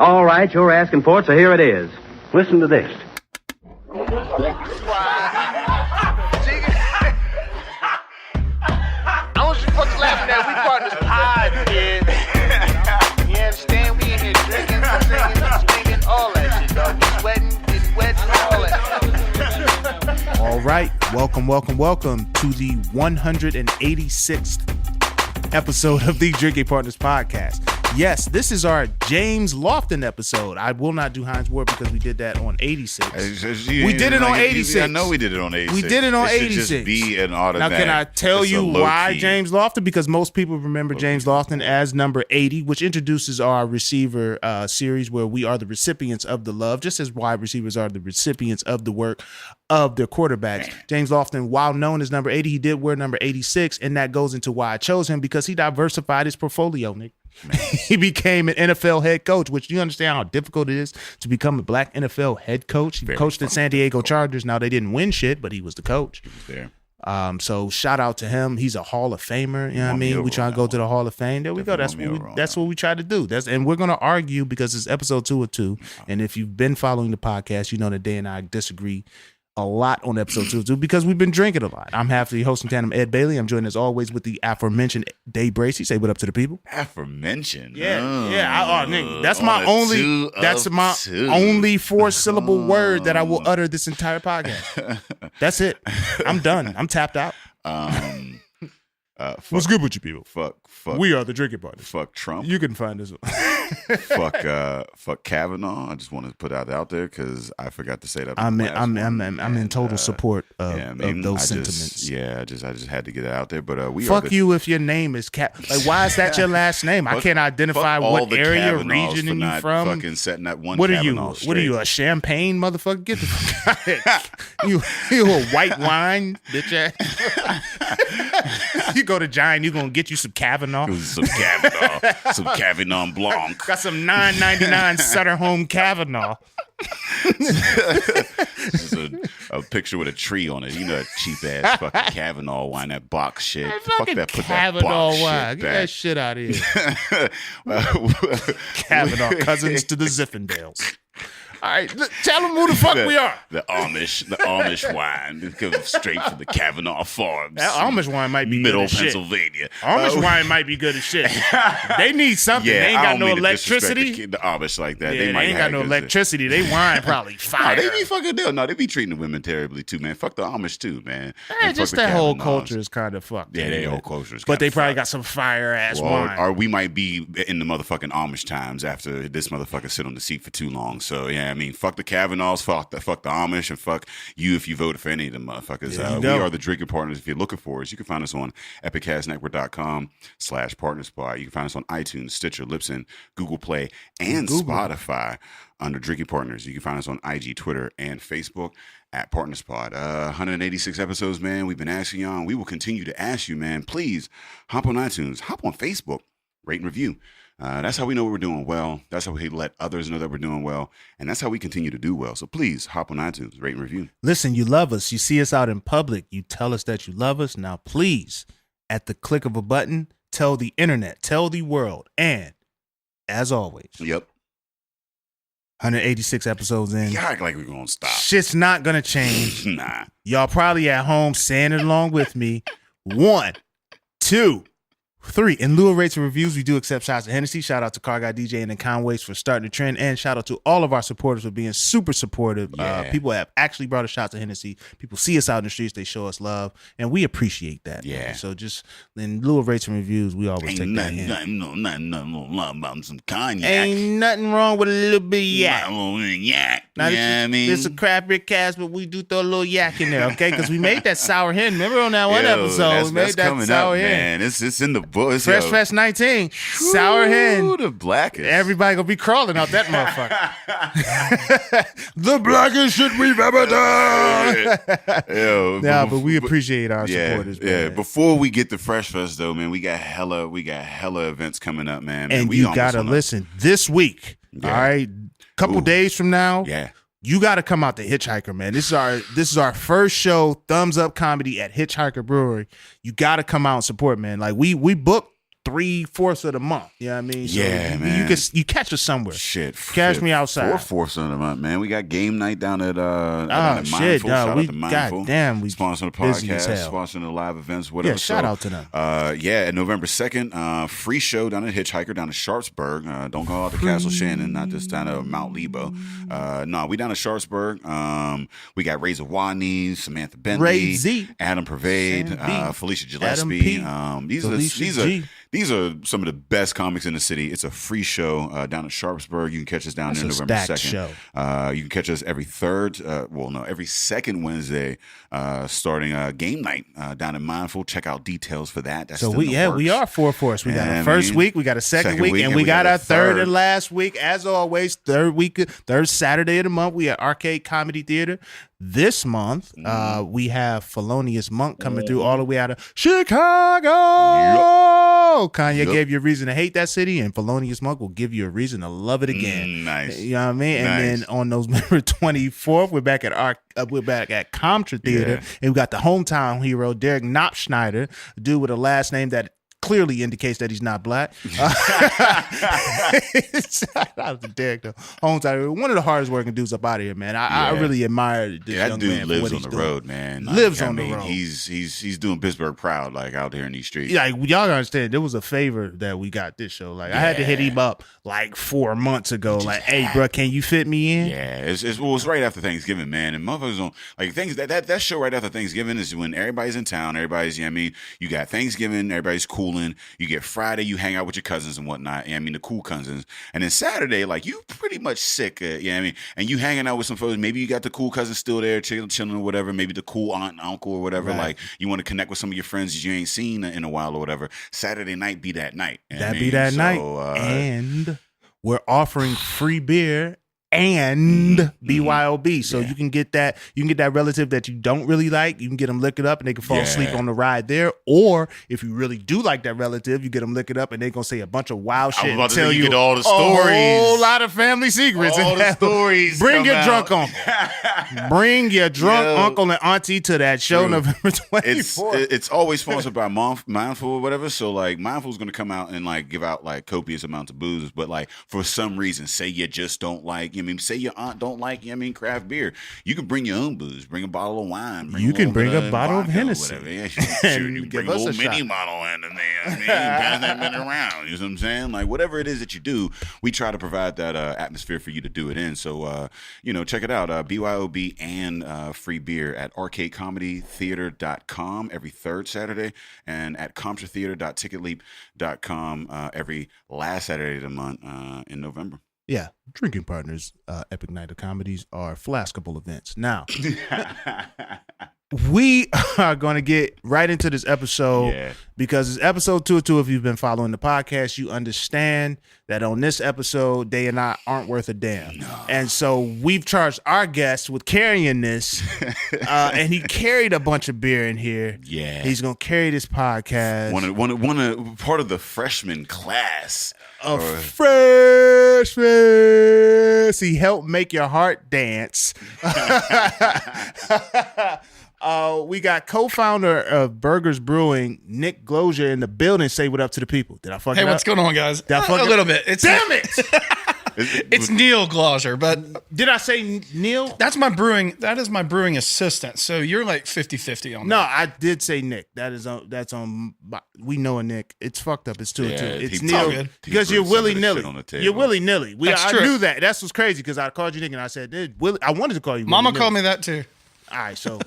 All right, you're asking for it, so here it is. Listen to this. I want you fucking laughing at we partners pod, kid. You understand? We in here drinking, singing, all that shit, dog. We sweating, getting wet, all that. All right, welcome to the 186th episode of the Drinking Partners Podcast. Yes, this is our James Lofton episode. I will not do Heinz Ward because we did that on 86. We did it on 86. I know we did it on 86. We did it on 86. It should just be an automatic. Now, can I tell you why key. James Lofton? Because most people remember James Lofton as number 80, which introduces our receiver series where we are the recipients of the love, just as wide receivers are the recipients of the work of their quarterbacks. James Lofton, while known as number 80, he did wear number 86, and that goes into why I chose him, because he diversified his portfolio, Nick. He became an NFL head coach, which you understand how difficult it is to become a black NFL head coach. He coached at San Diego Chargers. Now, they didn't win shit, but he was the coach. He was there. So shout out to him. He's a Hall of Famer. You know what I mean? We try to go to the Hall of Fame. There we go. That's what we try to do. And we're going to argue because it's episode 2 of 2. And if you've been following the podcast, you know that Day and I disagree a lot on episode 2 of 2 because we've been drinking a lot. I'm happily hosting tandem Ed Bailey. I'm joined as always with the aforementioned Dave Bracey. Say what up to the people. Aforementioned. Nigga, that's my only 4-syllable word that I will utter this entire podcast. That's it. I'm done. I'm tapped out. What's good with you people? Fuck. We are the Drinking Partners. Fuck Trump. You can find us. Fuck Kavanaugh. I just want to put out there because I forgot to say that. I'm in total support of those sentiments. I just had to get it out there. But we fuck you if your name is Like, why is that your last name? I can't identify what area, region you from. Fucking setting that one. What are you? Straight. What are you? A champagne motherfucker? Get the fuck out of here. You a white wine, bitch ass. You go to Giant, you gonna get you some Kavanaugh. Some Kavanaugh Blanc. Got some $9.99 Sutter Home Kavanaugh. Just a picture with a tree on it. You know that cheap ass fucking Kavanaugh wine, that box shit. Fuck that. Put Kavanaugh that box wine. shit Get that shit out of here. Kavanaugh cousins to the Ziffendales. All right, tell them who the fuck we are. The Amish wine. It goes straight from the Kavanaugh farms. That Amish wine might be Middle good as Pennsylvania. Amish wine might be good as shit. They need something. Yeah, they ain't got I don't no mean to electricity. disrespect the Amish like that. Yeah, they ain't got no electricity. They wine probably fire. No, they be fucking deal. No, they be treating the women terribly too, man. Fuck the Amish too, man. Just that whole culture is kind of fucked. Yeah, their whole culture is. But they probably got some fire ass wine. Or we might be in the motherfucking Amish times after this motherfucker sit on the seat for too long. So yeah, I mean, fuck the Kavanaughs, fuck the Amish, and fuck you if you voted for any of them motherfuckers. We are the Drinking Partners. If you're looking for us, you can find us on epiccastnetwork.com/partnerspot. You can find us on iTunes, Stitcher, Libsyn, Google Play, and Spotify under Drinking Partners. You can find us on IG, Twitter, and Facebook at PartnersPod. 186 episodes, man. We've been asking y'all, and we will continue to ask you, man. Please hop on iTunes, hop on Facebook, rate and review. That's how we know we're doing well. That's how we let others know that we're doing well. And that's how we continue to do well. So please hop on iTunes, rate and review. Listen, you love us. You see us out in public. You tell us that you love us. Now, please, at the click of a button, tell the internet, tell the world. And as always, 186 episodes in. Y'all act like we're going to stop. Shit's not going to change. Nah. Y'all probably at home saying it along with me. 1, 2, 3. In lieu of rates and reviews, we do accept shots of Hennessy. Shout out to Car Guy DJ and Conways for starting the trend. And shout out to all of our supporters for being super supportive. Yeah. People have actually brought us shots of Hennessy. People see us out in the streets. They show us love. And we appreciate that. Yeah. Man. So just in lieu of rates and reviews, we always take that in. Nothing about some cognac. Ain't nothing wrong with a little bit of yak. Yak. Now, it's a crap beer cast, but we do throw a little yak in there, okay? Because we made that sour hen. Remember on that one episode? We made that sour hen. Man. It's in the book. Fresh Fest 19, sour hen. The blackest. Everybody gonna be crawling out that motherfucker. The blackest shit we've ever done. But we appreciate our supporters. Yeah. Before we get to Fresh Fest, though, man, we got hella events coming up, man. And you gotta listen this week. All right, couple days from now. Yeah. You got to come out to Hitchhiker, man. This is our first show, Thumbs Up Comedy at Hitchhiker Brewery. You got to come out and support, man. Like we booked 3/4 of the month. You know what I mean? So man. You catch us somewhere. Shit. Catch me outside. 4/4 of the month, man. We got game night down at shit, Mindful. Shout out to Mindful. Goddamn, we sponsoring the busy as podcast, hell. sponsoring the live events, whatever. Yeah, shout out to them. And November 2nd, free show down at Hitchhiker down at Sharpsburg. Don't go out to Castle Shannon, not just down at Mount Lebo. No, we down at Sharpsburg. We got Razor Wadney, Samantha Bentley, Adam Pervade, Felicia Gillespie. These are some of the best comics in the city. It's a free show down at Sharpsburg. You can catch us down there November 2nd. Show. You can catch us every second Wednesday, starting game night down at Mindful. Check out details for that. That's we are 4/4. We got a first week, we got a second week, and we got our third and last week. As always, third Saturday of the month, we at Arcade Comedy Theater. This month, we have Felonious Monk coming through all the way out of Chicago. Kanye gave you a reason to hate that city, and Felonious Monk will give you a reason to love it again. Nice. You know what I mean? And then on November 24th, we're back at Comtra Theater, and we got the hometown hero, Derek Knopfschneider, a dude with a last name that clearly indicates that he's not black. Shout out to Derek, though. Hometown, one of the hardest working dudes up out of here, man. I really admire this young dude man. Lives on the road, man. Lives on the road. He's doing Pittsburgh proud, like out here in these streets. Yeah, y'all gotta understand. There was a favor that we got this show. Like I had to hit him up like 4 months ago. Like, hey, bro, can you fit me in? Yeah, it's right after Thanksgiving, man. And motherfuckers don't like things that show right after Thanksgiving is when everybody's in town. Everybody's, you know what I mean, you got Thanksgiving, everybody's cooling. You get Friday, you hang out with your cousins and whatnot. You know what I mean, the cool cousins. And then Saturday, like you pretty much sick. You know what I mean, and you hanging out with some folks. Maybe you got the cool cousins still there, chilling or whatever. Maybe the cool aunt and uncle or whatever. Right. Like you want to connect with some of your friends that you ain't seen in a while or whatever. Saturday night be that night. Night. And we're offering free beer and BYOB. So you can get that relative that you don't really like. You can get them liquored up and they can fall asleep on the ride there. Or if you really do like that relative, you get them liquored up and they're gonna say a bunch of wild shit and tell you get all the stories. A whole lot of family secrets. All the stories. Bring your drunk uncle. Bring your drunk uncle and auntie to that show November 24th. It's always sponsored by Mindful or whatever. So like Mindful's gonna come out and like give out like copious amounts of booze, but like for some reason, say you just don't like, I mean, say your aunt don't like, I mean, craft beer. You can bring your own booze. Bring a bottle of wine. You can bring a bottle of Hennessy. Yeah, sure. You can bring a little mini bottle in there. I mean, pass that bit around. You know what I'm saying? Like whatever it is that you do, we try to provide that atmosphere for you to do it in. So check it out. BYOB and free beer at arcadecomedytheater.com every third Saturday, and at comtratheater.ticketleap.com every last Saturday of the month in November. Yeah, Drinking Partners Epic Night of Comedies are flaskable events. Now, we are going to get right into this episode because it's episode 202. If you've been following the podcast, you understand that on this episode, they and I aren't worth a damn. No. And so we've charged our guest with carrying this, and he carried a bunch of beer in here. Yeah. He's going to carry this podcast. One part of the freshman class. Freshman. He helped make your heart dance. We got co-founder of Burgh'ers Brewing, Nick Glausier, in the building. Say what up to the people. Did I fuck it up? Hey, what's going on, guys? Did I fuck a little bit. Damn it! It's Neil Glausier, but did I say Neil? That is my brewing assistant. So you're like 50-50 on that. No, I did say Nick. That's on. We know a Nick. It's fucked up. It's 2 and 2. It's Neil because you're willy nilly. You're willy nilly. That's true. I knew that. That's what's crazy because I called you Nick and I said I wanted to call you. Mama called me that too. All right, so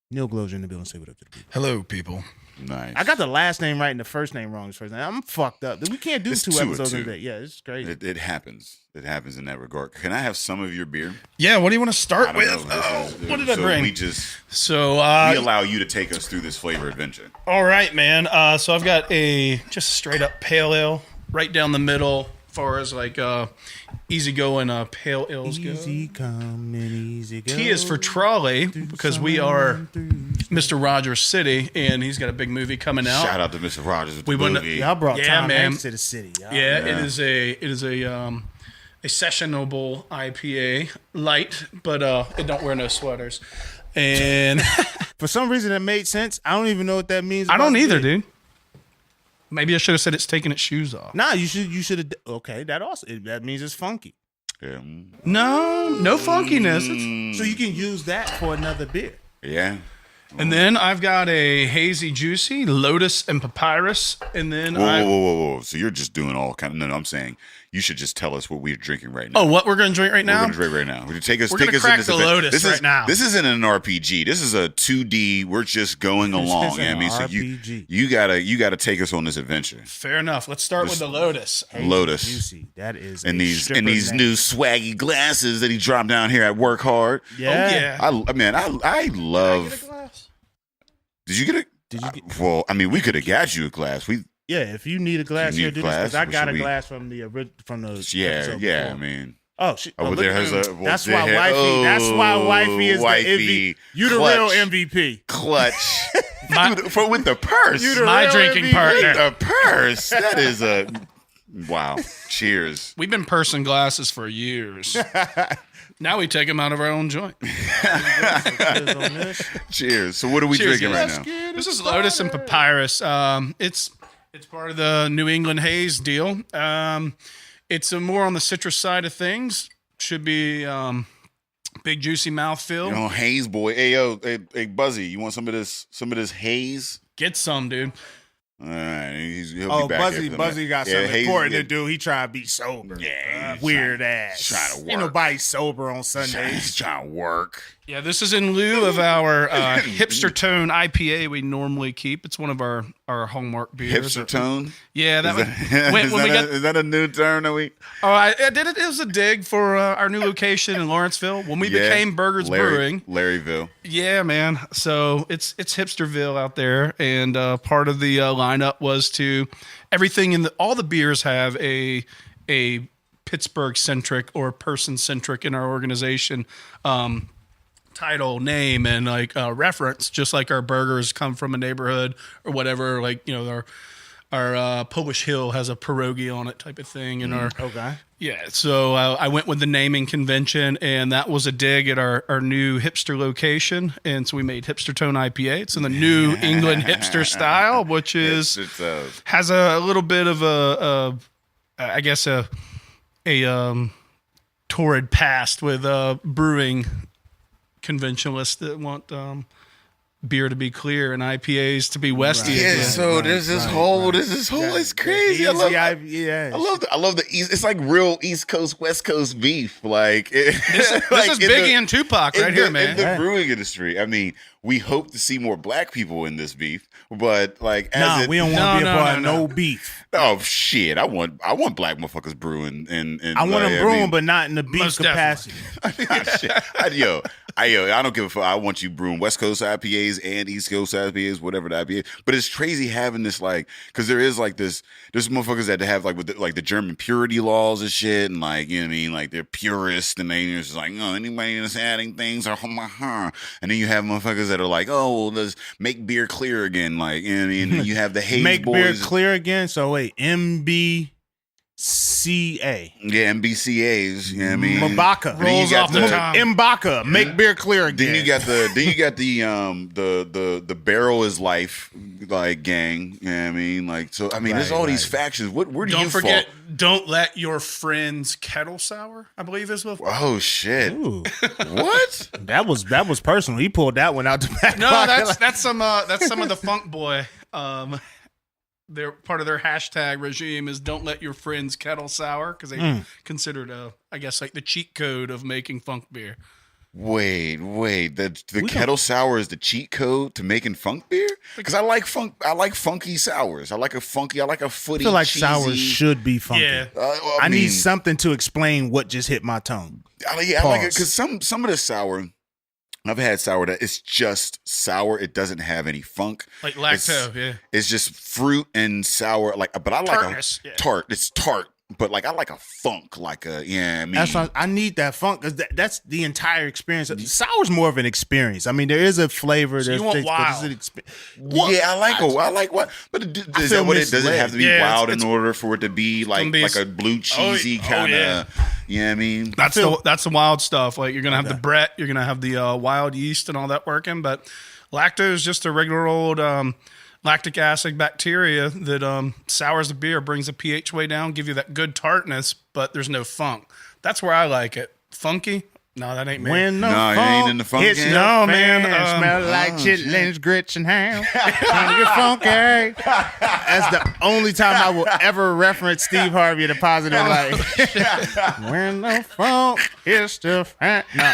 Neil Glausier in the building. Say what up to the people. Hello, people. Nice. I got the last name right and the first name wrong. I'm fucked up. We can't do 2 episodes in a day. Yeah, it's crazy. It happens. It happens in that regard. Can I have some of your beer? Yeah. What do you want to start with? What did I bring? We allow you to take us through this flavor adventure. All right, man. So I've got just straight up pale ale, right down the middle, as far as like easygoing pale ales go. Easy come and easy go. T is for trolley because we are Mr. Rogers City, and he's got a big movie coming out. Shout out to Mr. Rogers with the movie. Y'all brought Tom Hanks to the city. It is a sessionable IPA, light, but it don't wear no sweaters. And for some reason, that made sense. I don't even know what that means. I don't either, dude. Maybe I should have said it's taking its shoes off. Nah, you should have. Okay, that means it's funky. Yeah. No funkiness. So you can use that for another beer. Yeah. And then I've got a hazy juicy, lotus and papyrus. And then Whoa. So you're just doing all kind of, no, I'm saying you should just tell us what we're drinking right now. Oh, what we're going to drink right now? We're going to drink right now. We're going to crack the Lotus right now. This isn't an RPG. This is a 2D. We're just going along. You know what I mean? So you gotta take us on this adventure. Fair enough. Let's start with the Lotus. Lotus. Juicy. That is And these new swaggy glasses that he dropped down here at Work Hard. Yeah. Oh, yeah. I love. Did I get a glass? Did you get it? Well, I mean, we could have got you a glass. Yeah, if you need a glass here, do this because I got a glass from the Yeah. before. I mean, shit. That's why wifey is wifey, the MVP. You the clutch, real MVP. Clutch. With the purse. You the My real drinking MVP. partner. The purse. That is a wow. Cheers. We've been pursing glasses for years. Now we take them out of our own joint. Cheers. So what are we Cheers, drinking guys. right now? This is Lotus and Papyrus. It's part of the New England Haze deal. It's more on the citrus side of things. Should be big juicy mouthfeel. You know, Haze boy. Hey Buzzy, you want some of this haze? Get some, dude. All right, he'll be back. Buzzy got something important to do. He trying to be sober. Yeah, weird ass. Trying to work. Ain't nobody sober on Sundays. He's trying to work. Yeah, this is in lieu of our hipster tone IPA we normally keep. It's one of our hallmark beers. Hipster tone? Yeah, Is that a new term that we? Oh, I did it. It was a dig for our new location in Lawrenceville when we became Burgh'ers Brewing. Larryville. Yeah, man. So it's Hipsterville out there, and part of the lineup was to everything all the beers have a Pittsburgh centric or person centric in our organization. Title, name, and reference, just like our burgers come from a neighborhood or whatever. Like, you know, our Polish Hill has a pierogi on it, type of thing. And so I went with the naming convention, and that was a dig at our new hipster location. And so we made Hipster Tone IPA. It's in the New England hipster style, which is has a little bit of a torrid past with brewing conventionalists that want beer to be clear and IPAs to be Westy. Yeah, again. so there's this whole it's crazy. I love the East. It's like real East Coast West Coast beef. Like this is Biggie and Tupac right here, man. In the brewing industry, I mean, we hope to see more black people in this beef, but we don't want to be a part of no beef. Oh shit! I want black motherfuckers brewing, and I want them brewing, but not in the beef capacity. I don't give a fuck. I want you brewing West Coast IPAs and East Coast IPAs, whatever the IPA. But it's crazy having this because there is there's motherfuckers that have with the German purity laws and shit, and you know what I mean, like they're purists, and they're just like, oh, anybody that's adding things are and then you have motherfuckers that are like, oh, well, let's make beer clear again, you know what I mean. And you have the Haze make boys. Beer clear again. So wait, MBCA. Yeah, MBCAs. You know what I mean? Mabaka rolls off the tongue. Mbaka, make beer clear again. Then you got the barrel is life gang. You know what I mean? There's all these factions. Where do Don't you forget, fall? don't let your friends kettle sour, I believe is what. Oh shit! Ooh. What? That was personal. He pulled that one out the back. No, that's some of the Funk Boy. They're part of their hashtag regime is don't let your friends kettle sour because they considered the cheat code of making funk beer. Wait, the kettle sour is the cheat code to making funk beer? Because I like funky sours. I like a footy. I feel like cheesy. sours should be funky. Yeah. I need something to explain what just hit my tongue. I like it because some of the sour. I've had sour that it's just sour. It doesn't have any funk. Like lacto, It's just fruit and sour. But I like Tartness, tart. It's tart. But I like a funk, That's why I need that funk because that's the entire experience. Sour's more of an experience. I mean, there is a flavor. So you want wild? I like what? But does it have to be wild in order for it to be like a blue cheesy kind of? You know what I mean? That's the wild stuff. Like you're gonna have the Brett, you're gonna have the wild yeast and all that working, but lacto is just a regular old lactic acid bacteria that sours the beer, brings the pH way down, give you that good tartness, but there's no funk. That's where I like it. Funky? No, that ain't me. When the No, you funk ain't in the funk hits game? the No, man, fan, smell like chitlins, grits, and ham. Trying to get funky. That's the only time I will ever reference Steve Harvey in a positive light. When the funk hits the fan. No.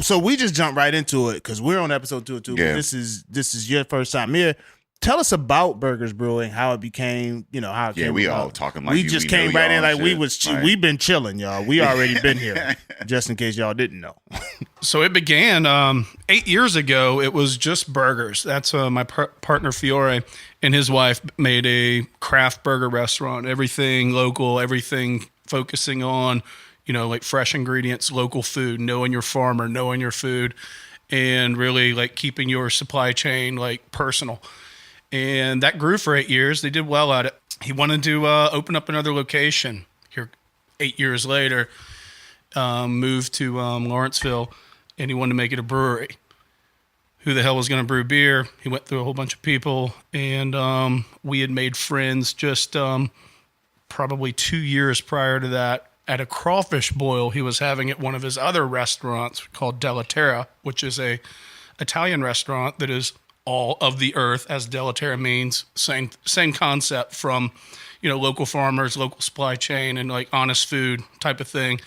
So we just jump right into it because we're on episode 2 or 2. Yeah. But this is your first time here. Tell us about Burgh'ers Brewing, how it became, how it Yeah, came we about. all talking like we you- just we know came right in y'all like and we shit. was Like- we've been chilling, y'all. We already been here, just in case y'all didn't know. So it began 8 years ago. It was just burgers. That's my partner Fiore and his wife made a craft burger restaurant. Everything local, everything focusing on, like fresh ingredients, local food, knowing your farmer, knowing your food, and really like keeping your supply chain like personal. And that grew for 8 years. They did well at it. He wanted to open up another location here 8 years later, moved to Lawrenceville, and he wanted to make it a brewery. Who the hell was going to brew beer? He went through a whole bunch of people, and we had made friends just probably 2 years prior to that at a crawfish boil he was having at one of his other restaurants called Della Terra, which is a Italian restaurant that is all of the earth, as Della Terra means. Same concept from, local farmers, local supply chain, and like honest food type of thing.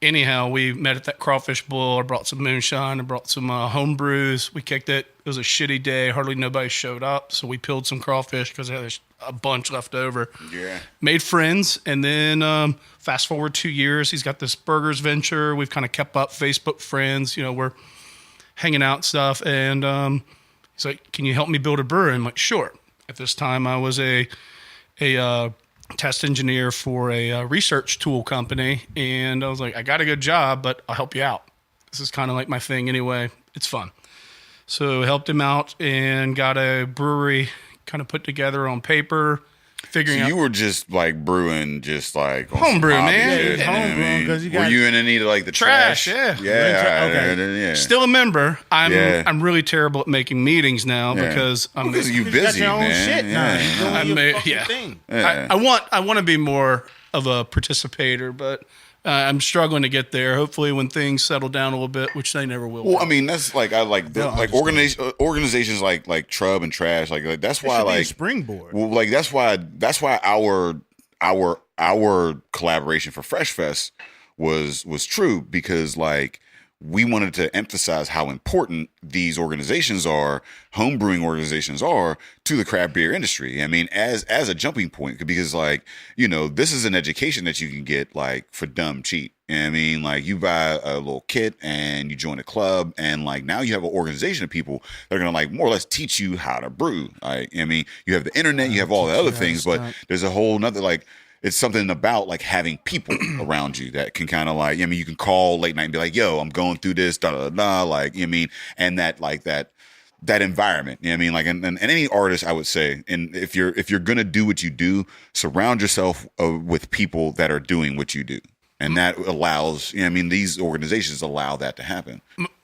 Anyhow, we met at that crawfish boil. I brought some moonshine. I brought some home brews. We kicked it. It was a shitty day. Hardly nobody showed up. So we peeled some crawfish because I had a bunch left over. Yeah. Made friends. And then fast forward 2 years, he's got this burgers venture. We've kind of kept up Facebook friends. We're hanging out and stuff. And he's like, can you help me build a brewery? I'm like, sure. At this time, I was a test engineer for a research tool company. And I was like, I got a good job, but I'll help you out. This is kind of like my thing anyway. It's fun. So helped him out and got a brewery kind of put together on paper. Figuring out. You were just like brewing, just like on Homebrew, some hobby man. shit, Yeah, you know what I homebrew, mean? 'cause you Were got- you in any of like the trash? Yeah. Yeah. Okay. Yeah. Still a member. Yeah. I'm really terrible at making meetings now Yeah. because I'm Because you You busy, got your own man. shit now. Yeah. You're doing I your may- fucking yeah. thing. Yeah. I want to be more of a participator, but I'm struggling to get there. Hopefully, when things settle down a little bit, which they never will. Well, I mean, that's like I like the, like organizations like Trub and Trash like that's why Should be a like springboard. well, like that's why our collaboration for Fresh Fest was true, because like we wanted to emphasize how important these organizations are, home brewing organizations are, to the craft beer industry. I mean, as a jumping point, because like, this is an education that you can get like for dumb cheap. And I mean, like you buy a little kit and you join a club, and like now you have an organization of people that are gonna like more or less teach you how to brew. Like, I mean, you have the internet, you have all the other things, but there's a whole nother like. It's something about like having people around you that can kind of like, you can call late night and be like, yo, I'm going through this, da da da, like, and that like that environment, like, and any artist, I would say, and if you're gonna do what you do, surround yourself with people that are doing what you do, and that allows, these organizations allow that to happen.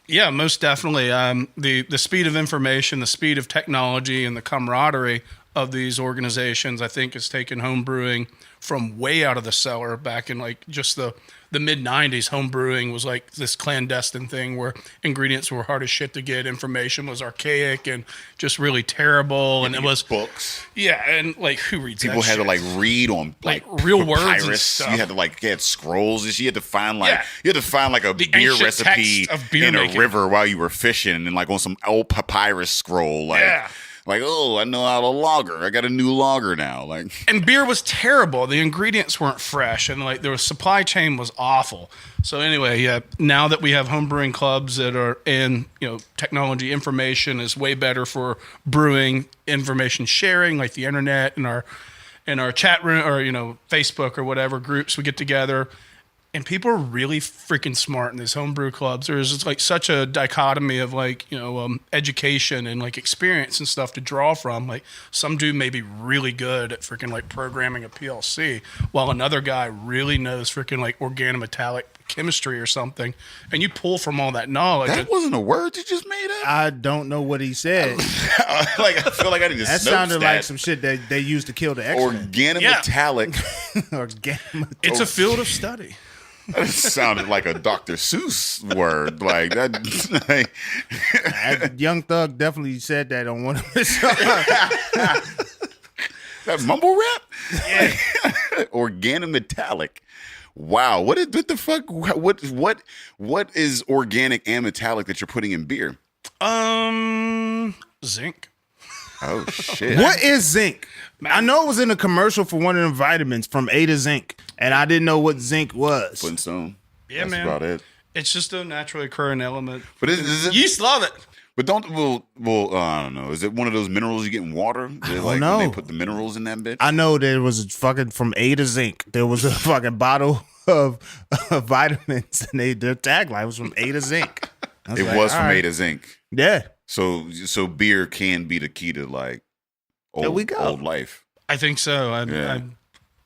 Yeah, most definitely. The speed of information, the speed of technology, and the camaraderie of these organizations, I think, has taken home brewing from way out of the cellar back in like just the mid 90s. Home brewing was like this clandestine thing where ingredients were hard as shit to get. Information was archaic and just really terrible. And it was books. Yeah. And like, who reads People that had shit? to like read on like real words and papyrus. stuff. You had to like get scrolls. You had to find like Yeah. you had to find like a The beer ancient recipe text of beer in making. a river while you were fishing, and like on some old papyrus scroll. Like, Yeah. like, oh, I know how to lager. I got a new lager now. Like, And beer was terrible. The ingredients weren't fresh, and like their supply chain was awful. So anyway, yeah. Now that we have home brewing clubs that are in, technology, information is way better for brewing, information sharing, like the internet and our chat room or Facebook or whatever groups we get together. And people are really freaking smart in these homebrew clubs. There's like such a dichotomy of like, education and like experience and stuff to draw from. Like some dude may be really good at freaking like programming a PLC, while another guy really knows freaking like organometallic chemistry or something, and you pull from all that knowledge. That wasn't a word you just made up. I don't know what he said. Like I feel like I need to. That sounded like some shit that they used to kill the X-Men. Organometallic. It's a field of study. That sounded like a Dr. Seuss word. Like that. Young Thug definitely said that on one of his songs. That mumble rap? Yeah. Organometallic. Wow. What the fuck? What is organic and metallic that you're putting in beer? Zinc. Oh shit. What is zinc? I know it was in a commercial for one of them vitamins from A to Zinc, and I didn't know what zinc was. Flintstone. Yeah, That's man. about it. It's just a naturally occurring element. But is it? Yeast love it. But I don't know. Is it one of those minerals you get in water? Like know. when they put the minerals in that bitch? I know there was a fucking from A to Zinc. There was a fucking bottle of vitamins, and their tagline was from A to Zinc. It was from A to Zinc. Yeah. So beer can be the key to like There we go. old life. I think so. Yeah.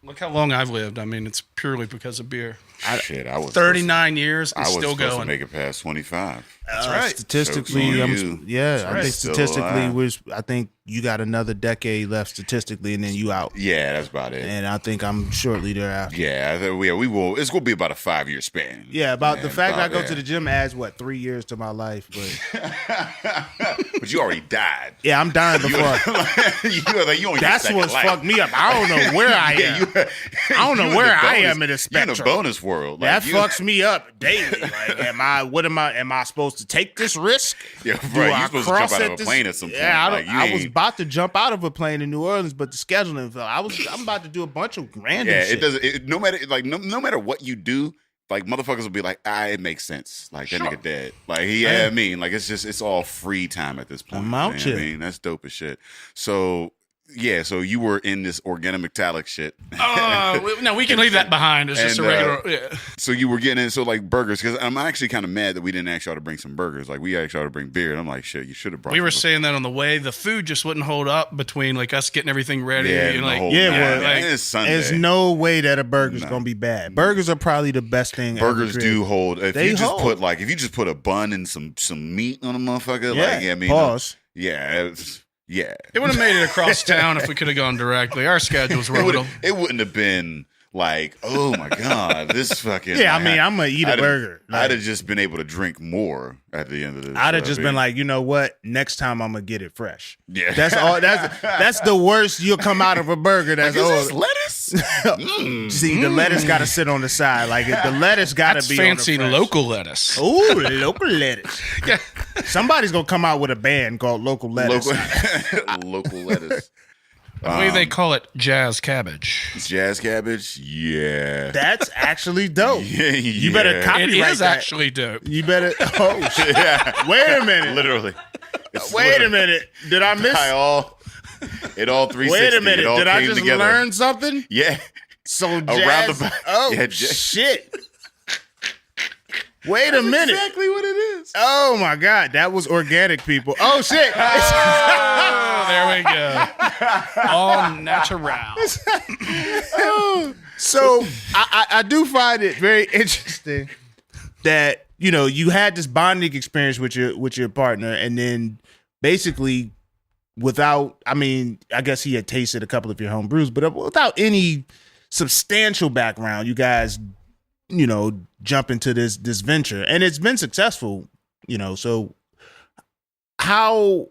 Look how long I've lived. I mean, it's purely because of beer. I was 39 years and I was still supposed to going. make it past 25. That's right. Statistically, So I you. think right. Still statistically, alive. I think you got another decade left statistically, and then you out. Yeah, that's about it. And I think I'm shortly thereafter. Yeah, I think we will. It's going to be about a 5-year span. Yeah, about the fact about I go to that. the gym adds 3 years to my life, but But you already died. yeah, I'm dying before. you only get That's second what's life. fucked me up. I don't know where I am. I don't know where I am in the spectrum. You're in a bonus world. That you, fucks me up daily. Like, am I supposed to take this risk? Yeah, Do right. I You're supposed to cross jump out at of a this- plane at some point. Yeah, Like, you I was ain't- about to jump out of a plane in New Orleans, but the scheduling fell. I'm about to do a bunch of random Yeah, shit. it doesn't. No matter what you do, like motherfuckers will be like, it makes sense. Like that nigga dead. Like I mean, like it's all free time at this point. I'm out man. here. I mean, that's dope as shit. So yeah, so you were in this organometallic shit. No, we can leave that behind. It's just a and, regular. Yeah. So you were getting in, so like burgers, because I'm actually kind of mad that we didn't ask y'all to bring some burgers. Like we asked y'all to bring beer, and I'm like, shit, you should have brought. We were some saying that on the way. The food just wouldn't hold up between like us getting everything ready. Yeah, and, the like, whole Yeah, night. well, Man, like, it's Sunday. There's no way that a burger's gonna be bad. Burgers are probably the best thing. Burgers ever do created. hold. If They you just hold. put a bun and some meat on a motherfucker, Yeah, like I mean, pause. Yeah. it would have made it across town if we could have gone directly. Our schedules were a little. It wouldn't have been like, oh my god, this fucking. Yeah, I mean, I'm gonna eat a burger. I'd have just been able to drink more at the end of this. I'd have just been like, you know what? Next time I'm gonna get it fresh. Yeah. That's all. That's the worst you'll come out of a burger. That's is all. this lettuce? See, the lettuce got to sit on the side. Like the lettuce got That's to be fancy on the fresh. local lettuce. Ooh, local lettuce. Yeah. Somebody's gonna come out with a band called Local Lettuce. Local lettuce. The way they call it, jazz cabbage. Jazz cabbage. Yeah. That's actually dope. Yeah, You better It copyright is that. actually dope. You better. Oh shit! Wait a minute. Literally. It's Wait a literally- minute. Did I miss? It all 360. Wait a minute. It all Did I came just together. learn something? Yeah. So Around jazz. the- Oh Yeah, jazz- shit! Wait a minute. Exactly what it is. Oh my god, that was organic, people. Oh shit! Oh, there we go. All natural. So I do find it very interesting that you had this bonding experience with your partner, and then basically without, I mean, I guess he had tasted a couple of your home brews, but without any substantial background, you guys jump into this venture, and it's been successful. So how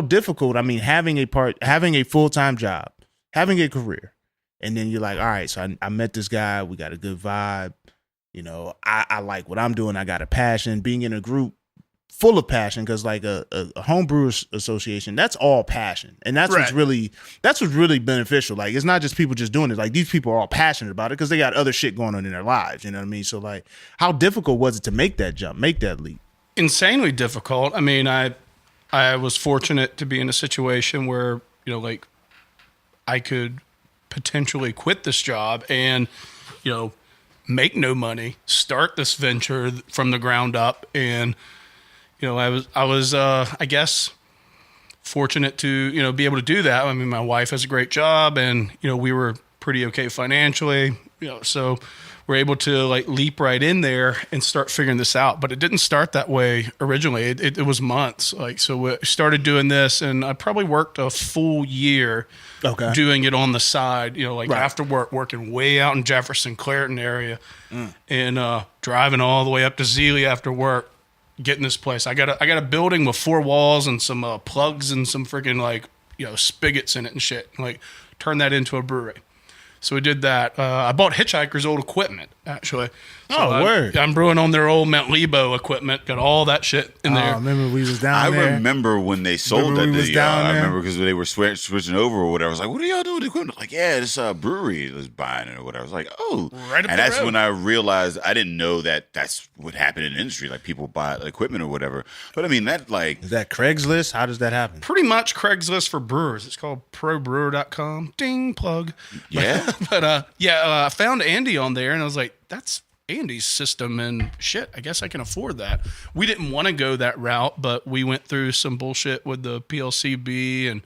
difficult? I mean, having a full-time job, having a career, and then you're like, all right, so I met this guy, we got a good vibe. I like what I'm doing. I got a passion. Being in a group full of passion, because like a homebrewers association, that's all passion, and that's what's really beneficial. Like, it's not just people just doing it. Like, these people are all passionate about it because they got other shit going on in their lives. You know what I mean? So like, how difficult was it to make that jump, make that leap? Insanely difficult. I mean, I was fortunate to be in a situation where like I could potentially quit this job and make no money, start this venture from the ground up, and I was I guess fortunate to be able to do that. I mean, my wife has a great job, and we were pretty okay financially. So we're able to like leap right in there and start figuring this out. But it didn't start that way originally. It was months. Like, so we started doing this, and I probably worked a full year doing it on the side, after work, working way out in Jefferson, Clareton area, and driving all the way up to Zealy after work, getting this place. I got a building with 4 walls and some plugs and some freaking spigots in it and shit. Like, turn that into a brewery. So we did that. I bought Hitchhiker's old equipment, actually. So word. I'm brewing on their old Mount Lebo equipment. Got all that shit in there. I remember we was down there. I remember when they sold that to y'all. I remember because they were switching over or whatever. I was like, what are y'all doing with the equipment? Like, yeah, this brewery was buying it or whatever. I was like, oh. Right up and the that's road. when I realized I didn't know that that's what happened in the industry. Like, people buy equipment or whatever. But, I mean, that, like. Is that Craigslist? How does that happen? Pretty much Craigslist for brewers. It's called probrewer.com. Ding, plug. Yeah. But I found Andy on there, and I was like, that's Andy's system, and shit, I guess I can afford that. We didn't want to go that route, but we went through some bullshit with the PLCB and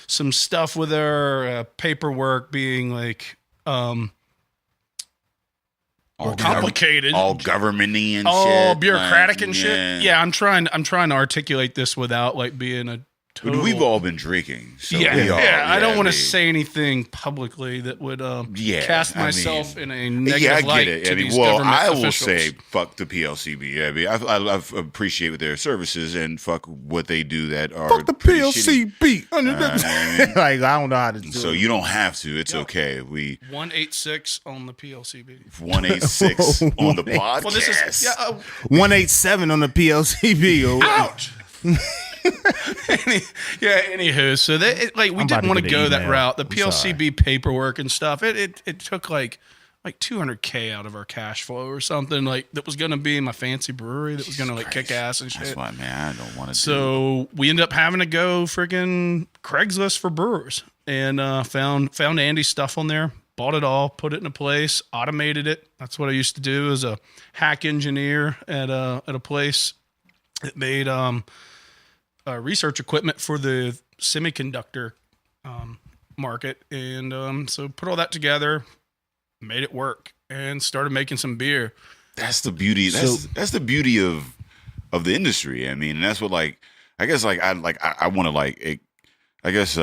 some stuff with our paperwork being like complicated, all government-y and shit. all bureaucratic and yeah. shit. Yeah, I'm trying to articulate this without like being a total. We've all been drinking, so yeah, we all. I don't want to say anything publicly that would cast myself in a negative light. I To mean, these well, government I will officials. say fuck the PLCB. I mean, I appreciate their services and fuck what they do that are Fuck the pretty shitty. PLCB. Like, I don't know how to do So it. you don't have to. It's okay. We 186 on the PLCB. 186 on the podcast. Well, this is 187 on the PLCB. ouch. Anywho, so we I'm about didn't to want to get go an that email. route. The I'm PLCB paperwork and stuff, it took like $200K out of our cash flow or something, like that was going to be my fancy brewery that was going to like kick ass and shit. That's why, man, I don't want to. So we ended up having to go freaking Craigslist for brewers, and found Andy's stuff on there, bought it all, put it in a place, automated it. That's what I used to do as a hack engineer at a place that made research equipment for the semiconductor market, and so put all that together, made it work, and started making some beer. That's the beauty. That's the beauty of the industry. I mean, and that's what I want to I guess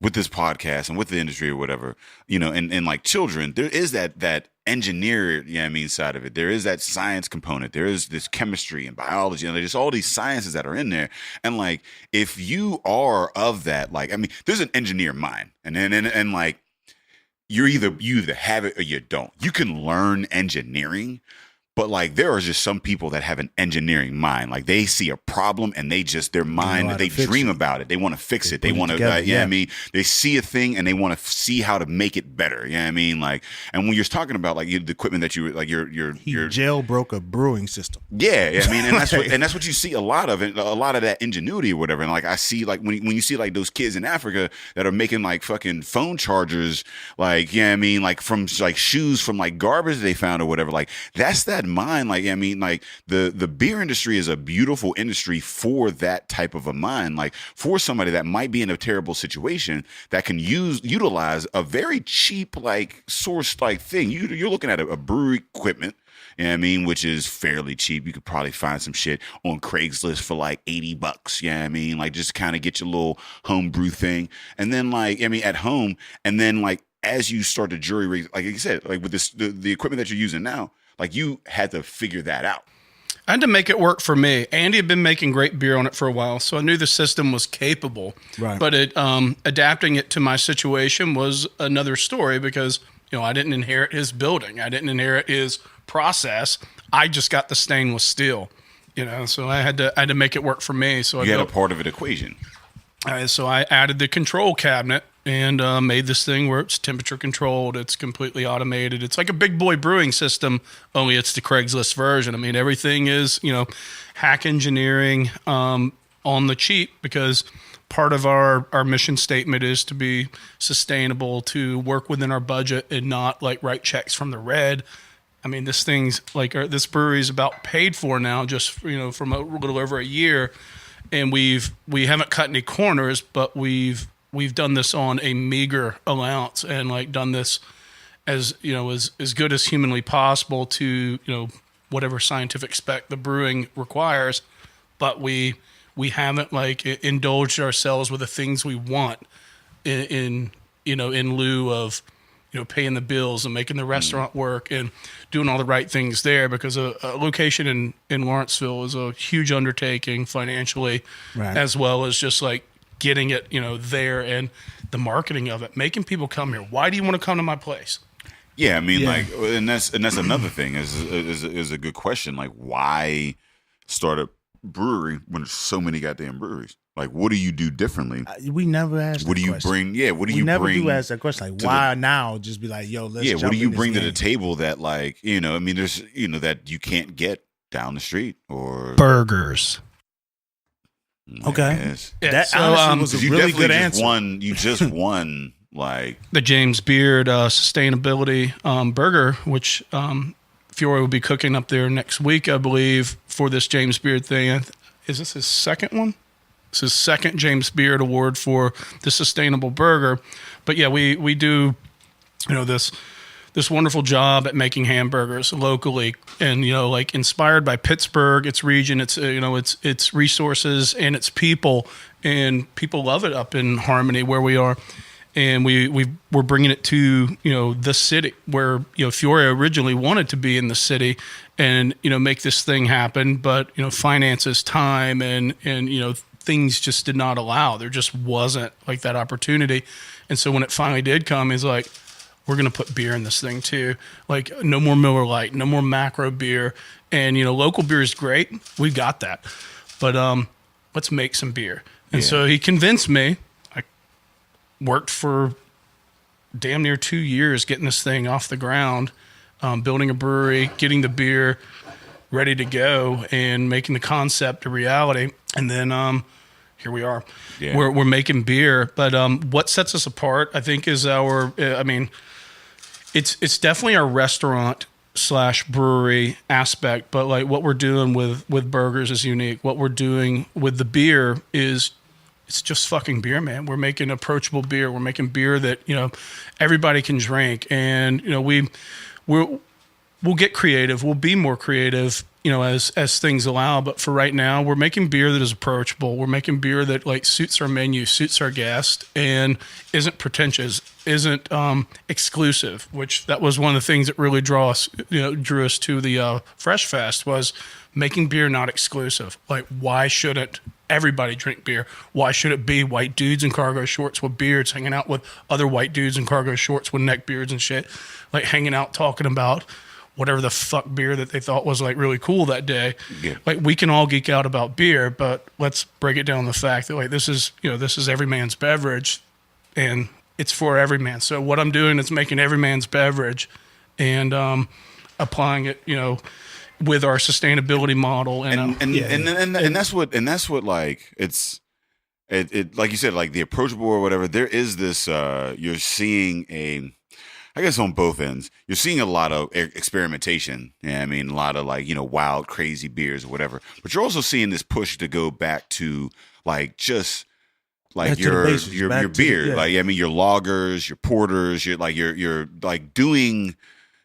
with this podcast and with the industry or whatever, and like children, there is that engineer, side of it. There is that science component. There is this chemistry and biology, and there's all these sciences that are in there. And like, if you are of that, there's an engineer mind, and like, you either have it or you don't. You can learn engineering, but like, there are just some people that have an engineering mind. Like, they see a problem and they dream about it. They want to fix it. They want to, they see a thing and they want to see how to make it better. You know what I mean? Like, and when you're talking about like the equipment that you like, your jailbroke a brewing system. Yeah, I mean, and that's what you see a lot of that ingenuity or whatever. And like, I see like when you see like those kids in Africa that are making like fucking phone chargers, like, like from like shoes from like garbage they found or whatever. Like, that's that mind. Like, the beer industry is a beautiful industry for that type of a mind. Like, for somebody that might be in a terrible situation that can utilize a very cheap like source like thing. You're looking at a brewery equipment. Which is fairly cheap. You could probably find some shit on Craigslist for like $80. Like, just kind of get your little home brew thing. And then at home, and then like, as you start to jury rig, like you said, like with this, the equipment that you're using now, like, you had to figure that out. I had to make it work for me. Andy had been making great beer on it for a while, so I knew the system was capable. Right. But adapting it to my situation was another story, because I didn't inherit his building. I didn't inherit his process. I just got the stainless steel. So I had to make it work for me. So you had a part of an equation. So I added the control cabinet and made this thing where it's temperature controlled. It's completely automated. It's like a big boy brewing system, only it's the Craigslist version. I mean, everything is, hack engineering on the cheap, because part of our mission statement is to be sustainable, to work within our budget and not like write checks from the red. I mean, this thing's like, this brewery is about paid for now, just, from a little over a year. And we haven't cut any corners, but we've done this on a meager allowance, and like done this as good as humanly possible to whatever scientific spec the brewing requires, but we haven't like indulged ourselves with the things we want in lieu of paying the bills and making the restaurant work and doing all the right things there, because a location in Lawrenceville is a huge undertaking financially, Right. as well as just like getting it there and the marketing of it, making people come here. Why do you want to come to my place? Yeah, I mean, like, and that's another thing is a good question. Like, why start a brewery when there's so many goddamn breweries? Like, what do you do differently? We never asked. What do you question. bring? Yeah, what do you never bring? do ask that question. Like, why now? Just be like, yo, let's. Yeah, jump what do you in this bring to the game. table that, like, I mean, there's that you can't get down the street or Burghers. Okay. Yes. Yeah, That so, honestly was a You really definitely good just answer. won. You just won. Like, The James Beard sustainability burger, which Fiore will be cooking up there next week, I believe, for this James Beard thing. Is this his second one? It's his second James Beard award for the sustainable burger. But yeah, we do this wonderful job at making hamburgers locally, and like inspired by Pittsburgh, its region, its resources and its people, and people love it up in Harmony where we are. And we're bringing it to the city where Fiore originally wanted to be in the city, and make this thing happen. But finances, time, and things just did not allow. There just wasn't like that opportunity. And so when it finally did come, he's like, we're gonna put beer in this thing too. Like, no more Miller Lite, no more macro beer, and local beer is great. We got that, but let's make some beer. And so he convinced me. Worked for damn near 2 years getting this thing off the ground, building a brewery, getting the beer ready to go, and making the concept a reality. And then here we are. Yeah. We're making beer. But what sets us apart, I think, is it's definitely our restaurant / brewery aspect. But like what we're doing with Burgh'ers is unique. What we're doing with the beer is, it's just fucking beer, man. We're making approachable beer. We're making beer that everybody can drink, and we'll get creative. We'll be more creative, as things allow. But for right now, we're making beer that is approachable. We're making beer that like suits our menu, suits our guest, and isn't pretentious, isn't exclusive. Which that was one of the things that really drew us to the Fresh Fest, was making beer not exclusive. Like, why shouldn't everybody drink beer? Why should it be white dudes in cargo shorts with beards hanging out with other white dudes in cargo shorts with neck beards and shit, like hanging out talking about whatever the fuck beer that they thought was like really cool that day? Yeah. Like, we can all geek out about beer, but let's break it down to the fact that like this is every man's beverage, and it's for every man. So what I'm doing is making every man's beverage and applying it with our sustainability model, and that's what like it like you said, like the approachable or whatever. There is this you're seeing I guess on both ends, you're seeing a lot of experimentation. Yeah, I mean, a lot of like wild, crazy beers or whatever. But you're also seeing this push to go back to like just like your beer, like I mean your lagers, your porters, you're like doing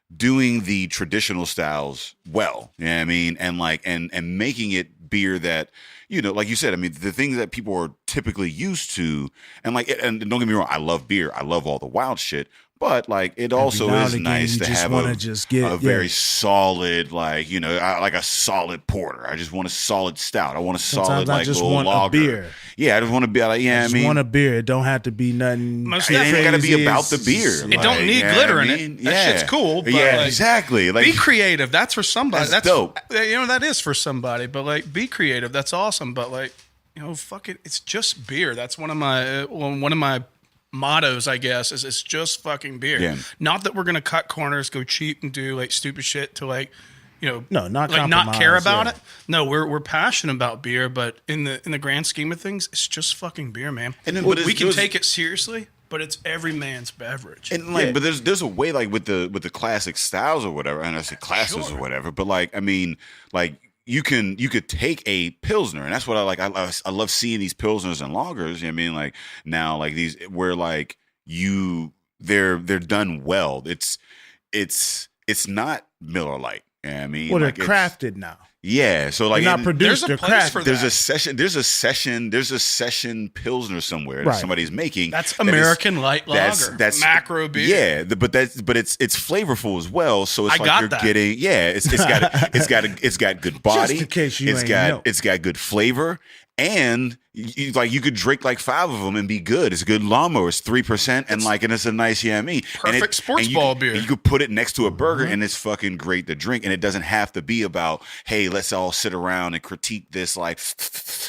the traditional styles well. You know what I mean? And like and making it beer that like you said, I mean, the things that people are typically used to, and like, and don't get me wrong, I love beer, I love all the wild shit, but like it also is nice to have a very solid, like like a solid porter. I just want a solid stout. I want a solid like just little want lager. A beer. Yeah, I just want to be like, I mean, want a beer. It don't have to be nothing. It ain't got to be about the beer. It don't need glitter in it. That shit's cool. But exactly. Like, be creative. That's for somebody. That's dope. That is for somebody. But like, be creative. That's awesome. But like, fuck it. It's just beer. That's one of my mottos, I guess, is it's just fucking beer. Yeah. Not that we're gonna cut corners, go cheap, and do like stupid shit to like, not care about it. No, we're passionate about beer, but in the grand scheme of things, it's just fucking beer, man. And then, we can take it seriously, but it's every man's beverage. And like, but there's a way like with the classic styles or whatever, and I say classes or whatever, but like I mean like. You could take a Pilsner, and that's what I like. I love seeing these Pilsners and lagers. You know what I mean? Like now, like these where like you they're done well. It's not Miller Lite. You know what I mean, Well, they're like, crafted now. Yeah, so like They're not produced. there's a They're place crafted. for there's that. a session Pilsner somewhere that Right. somebody's making. That's that is- American light lager. That's macro beer. Yeah, but it's flavorful as well. So it's I like got you're that. getting it's got good body. Just in case you ain't know. It's got good flavor. And you could drink like 5 of them and be good. It's a good lawnmower. It's 3%, and it's a nice yummy. Perfect sports ball beer. You could put it next to a burger, and it's fucking great to drink. And it doesn't have to be about, hey, let's all sit around and critique this. Like,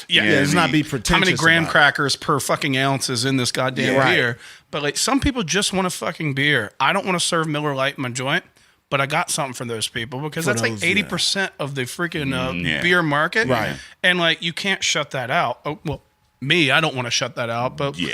Yeah, you know what Let's I not mean? be pretentious. how many graham about it. crackers per fucking ounce is in this goddamn Yeah. beer? But like some people just want a fucking beer. I don't want to serve Miller Lite in my joint, but I got something for those people because For that's like those, 80% of the freaking yeah. beer market. Right. And like you can't shut that out. Oh, well, me, I don't want to shut that out, but Yeah.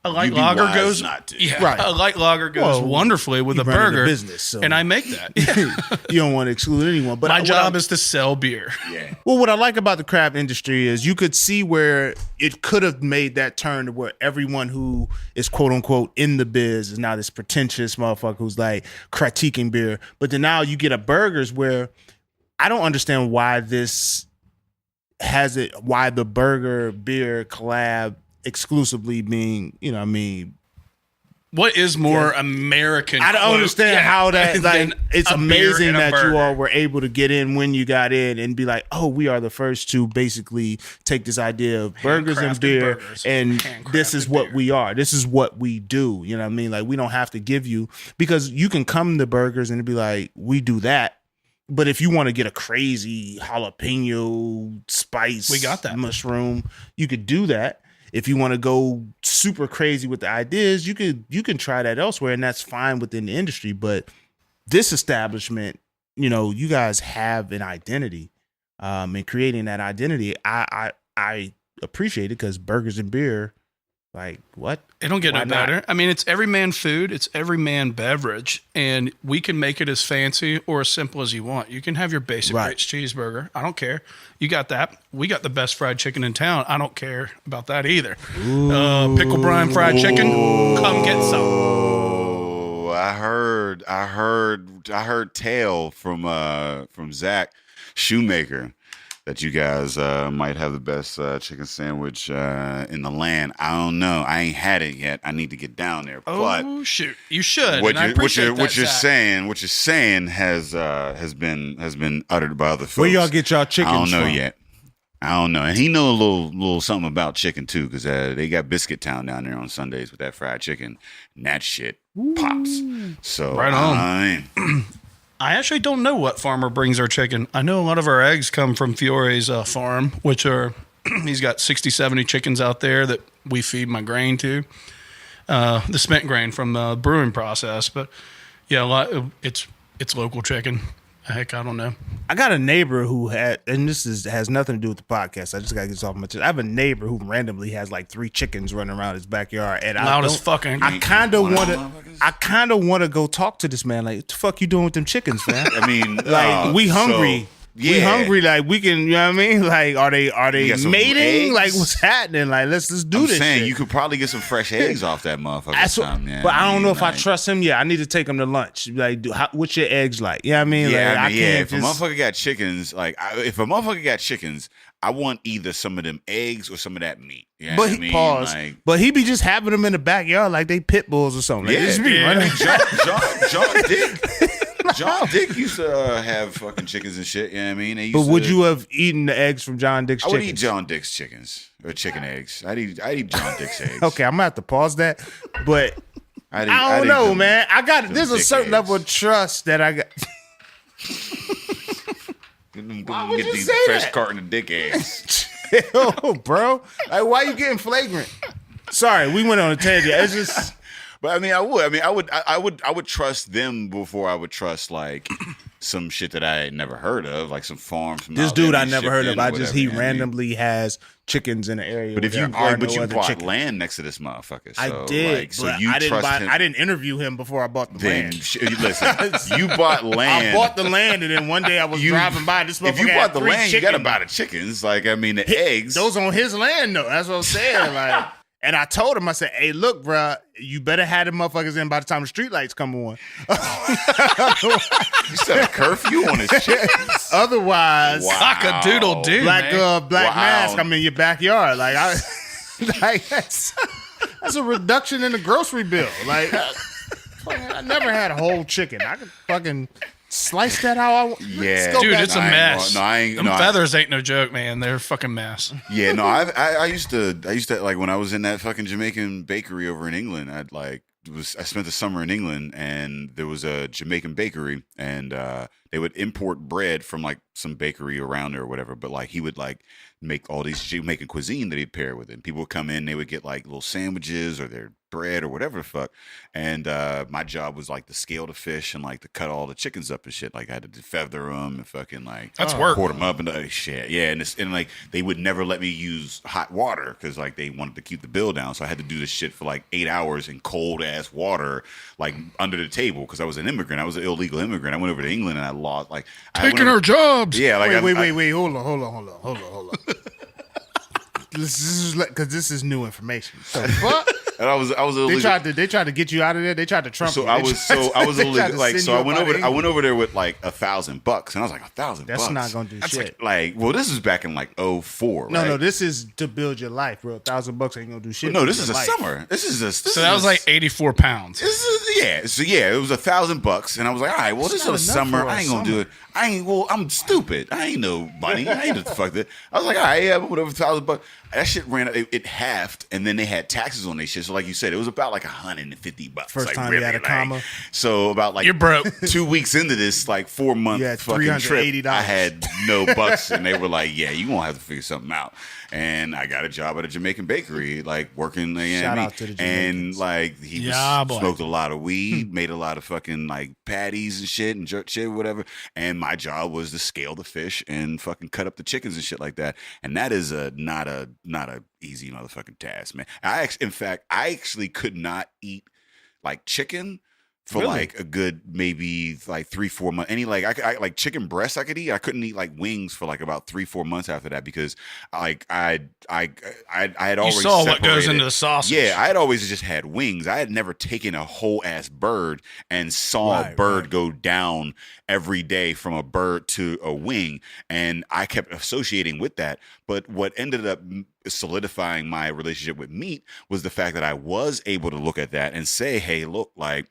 a light You'd be lager wise goes not to. Yeah, Right. a light lager goes Well, wonderfully with you a running a burger. business, so- And I make that. Yeah. You don't want to exclude anyone. But My what job I- is to sell beer. Yeah. Well, what I like about the craft industry is you could see where it could have made that turn to where everyone who is quote unquote in the biz is now this pretentious motherfucker who's like critiquing beer. But then now you get a Burghers where I don't understand why why the burger beer collab exclusively being, What is more American? I don't quote, understand how that, than it's a beer amazing and a that you burger. all were able to get in when you got in and be like, oh, we are the first to basically take this idea of burgers and Handcrafted beer, burgers. and this is Handcrafted what beer. we are. This is what we do. You know what I mean? Like, we don't have to give you, because you can come to burgers and be like, we do that. But if you want to get a crazy jalapeno spice, We got that. mushroom, you could do that. If you want to go super crazy with the ideas, you can try that elsewhere, and that's fine within the industry. But this establishment, you guys have an identity, and creating that identity, I appreciate it, because burgers and beer, like, what? It don't get Why no not? better. I mean, it's every man food. It's every man beverage. And we can make it as fancy or as simple as you want. You can have your basic Right. Ritz cheeseburger. I don't care. You got that. We got the best fried chicken in town. I don't care about that either. Pickle brine fried chicken. Come get some. Oh, I heard tale from Zach Shoemaker that you guys might have the best chicken sandwich in the land. I don't know. I ain't had it yet. I need to get down there. But Oh, shoot. You should. what and I you're appreciate that, Zach. what you're saying has been uttered by other folks. Where y'all get y'all chickens I don't know from? yet. I don't know. And he know a little something about chicken too, because they got Biscuit Town down there on Sundays with that fried chicken, and that shit pops. So Right on. I actually don't know what farmer brings our chicken. I know a lot of our eggs come from Fiore's farm, which are, he's got 60, 70 chickens out there that we feed my grain to. The spent grain from the brewing process. But yeah, it's local chicken. Heck, I don't know. I got a neighbor who had, and has nothing to do with the podcast. I just got to get this off my chest. I have a neighbor who randomly has like 3 chickens running around his backyard, and Loud I as don't- fucking. I kind of One of want them to. motherfuckers? I kind of want to go talk to this man. Like, what the fuck you doing with them chickens, man? I mean, Like, we hungry. We yeah. hungry. Like, we can. You know what I mean? Like, are they You got some mating? eggs? Like, what's happening? Like, let's do I'm this. saying shit. you could probably get some fresh eggs off that motherfucker. That's what, but I don't know if I trust him. Yeah, I need to take him to lunch. Like, what's your eggs like? Yeah, I mean, Yeah, like, I mean, yeah. can't If a motherfucker got chickens, I want either some of them eggs or some of that meat. Yeah, But he pause. Like, But he be just having them in the backyard like they pit bulls or something. Like, yeah, they just be yeah. running. John Dick used to have fucking chickens and shit. You know what I mean? They used But would to- you have eaten the eggs from John Dick's I would chickens? eat John Dick's chickens or chicken eggs. I'd eat John Dick's eggs. Okay, I'm gonna have to pause that. But I'd eat, I I'd don't eat know, them- man. I got them there's a dick certain level eggs. of trust that I got. Why would get you these say fresh that? carton of dick eggs. Yo, bro, like, why you getting flagrant? Sorry, we went on a tangent. It's just But I mean, I would trust them before I would trust like some shit that I had never heard of, like some farms. From this out there dude I be never heard shipped of. in I or just whatever, he you know what I mean? randomly has chickens in the area. But if where you there are but no you other bought chickens. land next to this motherfucker. So, I did, Like, so but you I didn't trust buy. him. I didn't interview him before I bought the Then land. listen, you bought land. I bought the land, and then one day I was driving by. This If you motherfucker bought had the 3 land, you got to chickens. buy the chickens. Like I mean, the eggs. Those on his land though. That's what I'm saying. Like, And I told him, I said, hey, look, bruh, you better have them motherfuckers in by the time the street lights come on. You set a curfew on his chickens. Otherwise, cock-a-doodle-doo, black man. black Wow. mask, I'm in your backyard. Like, that's a reduction in the grocery bill. Like, I never had a whole chicken. I could fucking slice that how I want. Yeah. Dude, it's a mess. No, I ain't. Them No, feathers ain't no joke, man. They're a fucking mess. Yeah, no, I used to like when I was in that fucking Jamaican bakery over in England. I spent the summer in England, and there was a Jamaican bakery, and they would import bread from like some bakery around there or whatever. But like he would like make all these Jamaican cuisine that he'd pair with it. And people would come in, they would get like little sandwiches or their bread or whatever the fuck. And my job was like to scale the fish and like to cut all the chickens up and shit. Like I had to feather them and fucking like That's work. Quarter them up and shit. Yeah, and like they would never let me use hot water because like they wanted to keep the bill down. So I had to do this shit for like 8 hours in cold ass water, like under the table because I was an immigrant. I was an illegal immigrant. I went over to England and I lost like Taking our jobs. Yeah, like Wait. Hold on. This is because this is new information. So fuck. And I was illegal. They tried to get you out of there. They tried to trump you. I was illegal. Like so, I went over there with like $1,000, and I was like $1,000. That's not gonna do shit. Like, well, this is back in like 2004. No, right? no, this is to build your life, bro. $1,000 ain't gonna do shit. No, for this your is a life. summer. So that was like 84 pounds. Yeah, it was $1,000, and I was like, all right, well, this is a not summer. enough for a I ain't gonna summer. do it. I'm stupid. I ain't no money. I ain't the fuck that. I was like, all right, yeah, whatever, $1,000. That shit ran. It halved, and then they had taxes on their shit. So, like you said, it was about like $150. First like, time really, you had a like, comma. So about like You're broke. 2 weeks into this like 4 month You had fucking trip, $380. I had no bucks, and they were like, "Yeah, you gonna have to figure something out." And I got a job at a Jamaican bakery, like working. Shout out to the and Jamaicans. like he Yeah, boy. smoked a lot of weed, made a lot of fucking like patties and shit and jerk shit, whatever. And my job was to scale the fish and fucking cut up the chickens and shit like that. And that is not a easy motherfucking task, man. In fact, I actually could not eat like chicken for Really? like a good maybe like 3-4 months. Any like I like chicken breasts I could eat. I couldn't eat like wings for like about 3-4 months after that because like I had already You saw what goes separated- into the sausage. Yeah, I had always just had wings. I had never taken a whole ass bird and saw a bird go down every day from a bird to a wing, and I kept associating with that. But what ended up solidifying my relationship with meat was the fact that I was able to look at that and say, "Hey, look, like."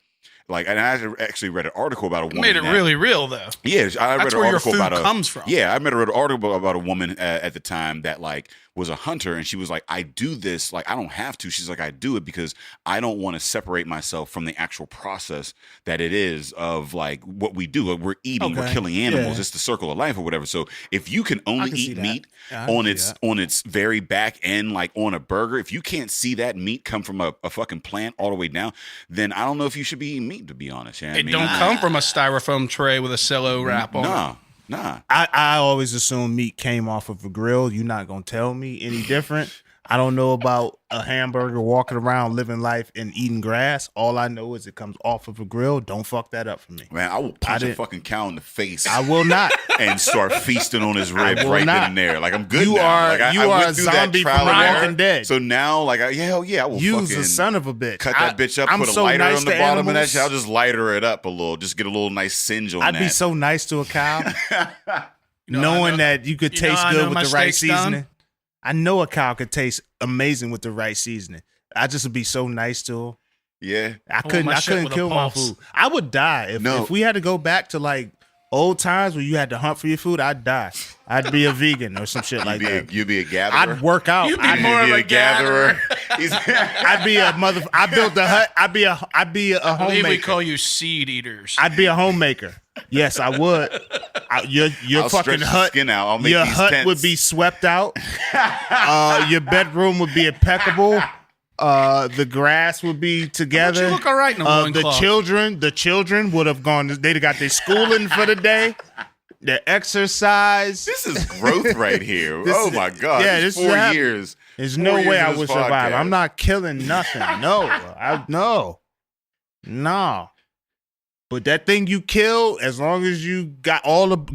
And I actually read an article about a woman. Made it really real, though. Yeah, I read That's an where your article food about comes from. Yeah, I read an article about a woman at the time that like was a hunter, and she was like, "I do this like I don't have to." She's like, "I do it because I don't want to separate myself from the actual process that it is of like what we do. Like, we're eating, we're Okay. killing animals. Yeah. It's the circle of life or whatever. So if you can only can see eat that. meat Yeah, I can see on its very back end, like on a burger, if you can't see that meat come from a fucking plant all the way down, then I don't know if you should be eating meat. To be honest, yeah, It don't come from a styrofoam tray with a cello wrap on it. Nah. I always assume meat came off of a grill. You're not gonna tell me any different. I don't know about a hamburger walking around living life and eating grass. All I know is it comes off of a grill. Don't fuck that up for me. Man, I will punch a didn't- fucking cow in the face. I will not. and start feasting on his rib will right not. then and there. Like I'm good You now. are- Like, I you are went a through that zombie trial from The and error. Walking Dead. So now, like, hell yeah, I will You's fucking a son of a bitch. cut that bitch up, I'm put a so lighter nice on the to bottom of that animals. shit. I'll just lighter it up a little, just get a little nice singe on I'd that. be so nice to a cow, know, knowing I know- that you could you know taste I good know with my the right steak's done? seasoning. I know a cow could taste amazing with the right seasoning. I just would be so nice to her. Yeah. I want my couldn't shit with a kill my pulse. food. I would die if we had to go back to like old times where you had to hunt for your food. I'd die. I'd be a vegan or some shit like that. You'd be a gatherer. I'd work out. You'd be I'd more of a gatherer. I'd be a mother. I built the hut. I'd be a I believe we homemaker. call you seed eaters. I'd be a homemaker. Yes, I would. Your I'll fucking stretch the hut. skin out. I'll make Your these hut tents. would be swept out. Your bedroom would be impeccable. The grass would be together. you look all right in a loincloth. the children would have gone. They'd have got their schooling for the day, their exercise. This is growth right here. This Oh is- my God. yeah, It's this is 4 hap- years. There's 4 no years way of I this would survive. podcast. I'm not killing nothing. No. But that thing you kill, as long as you got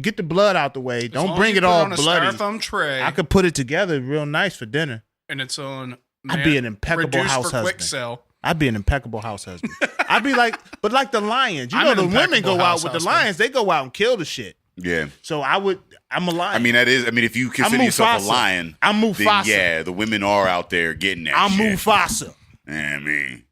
get the blood out the way. As Don't long bring as it you put all on a bloody. styrofoam tray, I could put it together real nice for dinner. and it's on I'd be an impeccable reduced house for quick husband. sell. I'd be an impeccable house husband. I'd be like, but like the lions, you I'm know, an the women impeccable go out house with the husband. lions. They go out and kill the shit. Yeah. So I'm a lion. I mean, if you consider yourself a Mufasa. lion, I'm then Mufasa. yeah, the women are out there getting that I'm shit. Mufasa. I mean,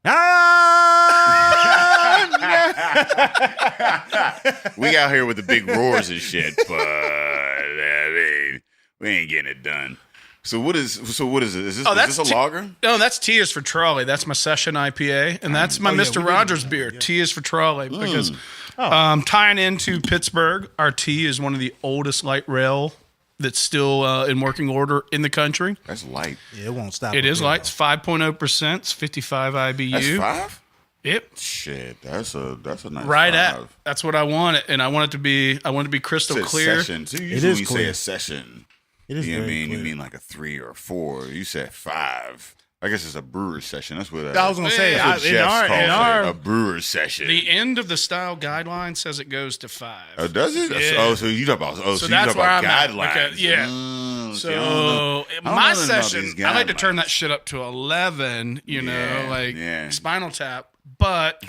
we out here with the big roars and shit, but I mean, we ain't getting it done. So what is it? Is this a lager? No, that's T is for Trolley. That's my session IPA, and that's my Mr. Rogers beer. T is for Trolley because tying into Pittsburgh, our T is one of the oldest light rail that's still in working order in the country. That's light. Yeah, it won't stop. It is light. It's 5.0%. It's 55 IBU. That's 5? Yep. Shit, that's a nice Right 5. at. That's what I want it, and I want it to be crystal Said clear. Session. So is usually when you say clear. a session, It is you know what I very mean? clear. You mean like a 3 or a 4. You said 5. I guess it's a brewer's session. That's what I was gonna say Yeah, that's what Jeff's calls our it, a brewer's session. The end of the style guideline says it goes to 5. Oh, does it? Yeah. Oh, so you talk about So you that's talk where about I'm at. guidelines. Okay, yeah. See, I don't know. So I don't my know nothing about session, these I like to turn guidelines. that shit up to 11. You know, Yeah, like yeah. Spinal Tap. But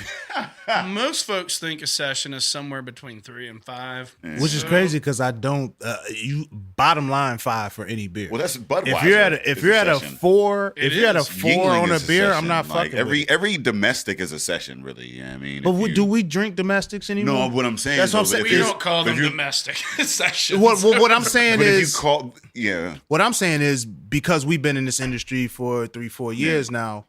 most folks think a session is somewhere between 3 and 5. Which is crazy because I don't. You bottom line 5 for any beer. Well, that's Budweiser. If you're at a session. 4, if you're at a is. 4 Yingling on a is beer, I'm session. not Like, fucking. with it. every domestic is a session, really. You know what I mean, But If you- do we drink domestics anymore? No, what I'm saying. That's what I'm though, saying. if We it's- don't call but them if you- domestic sessions. What I'm saying But if you is, call, yeah, what I'm saying is because we've been in this industry for 3-4 years now.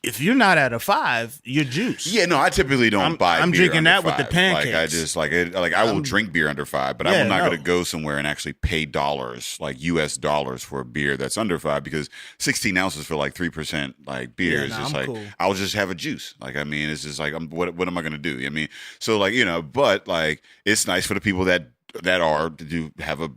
If you're not at a 5, you're juice. yeah. No, I typically don't buy. I'm beer drinking under that with 5. the pancakes. Like I just I will drink beer under 5, but I'm not going to go somewhere and actually pay dollars, like US dollars, for a beer that's under 5 because 16 ounces for like 3% like beer is just I'm like cool. I'll just have a juice. Like I mean, it's just like what am I going to do? I mean, so like but like it's nice for the people that do have a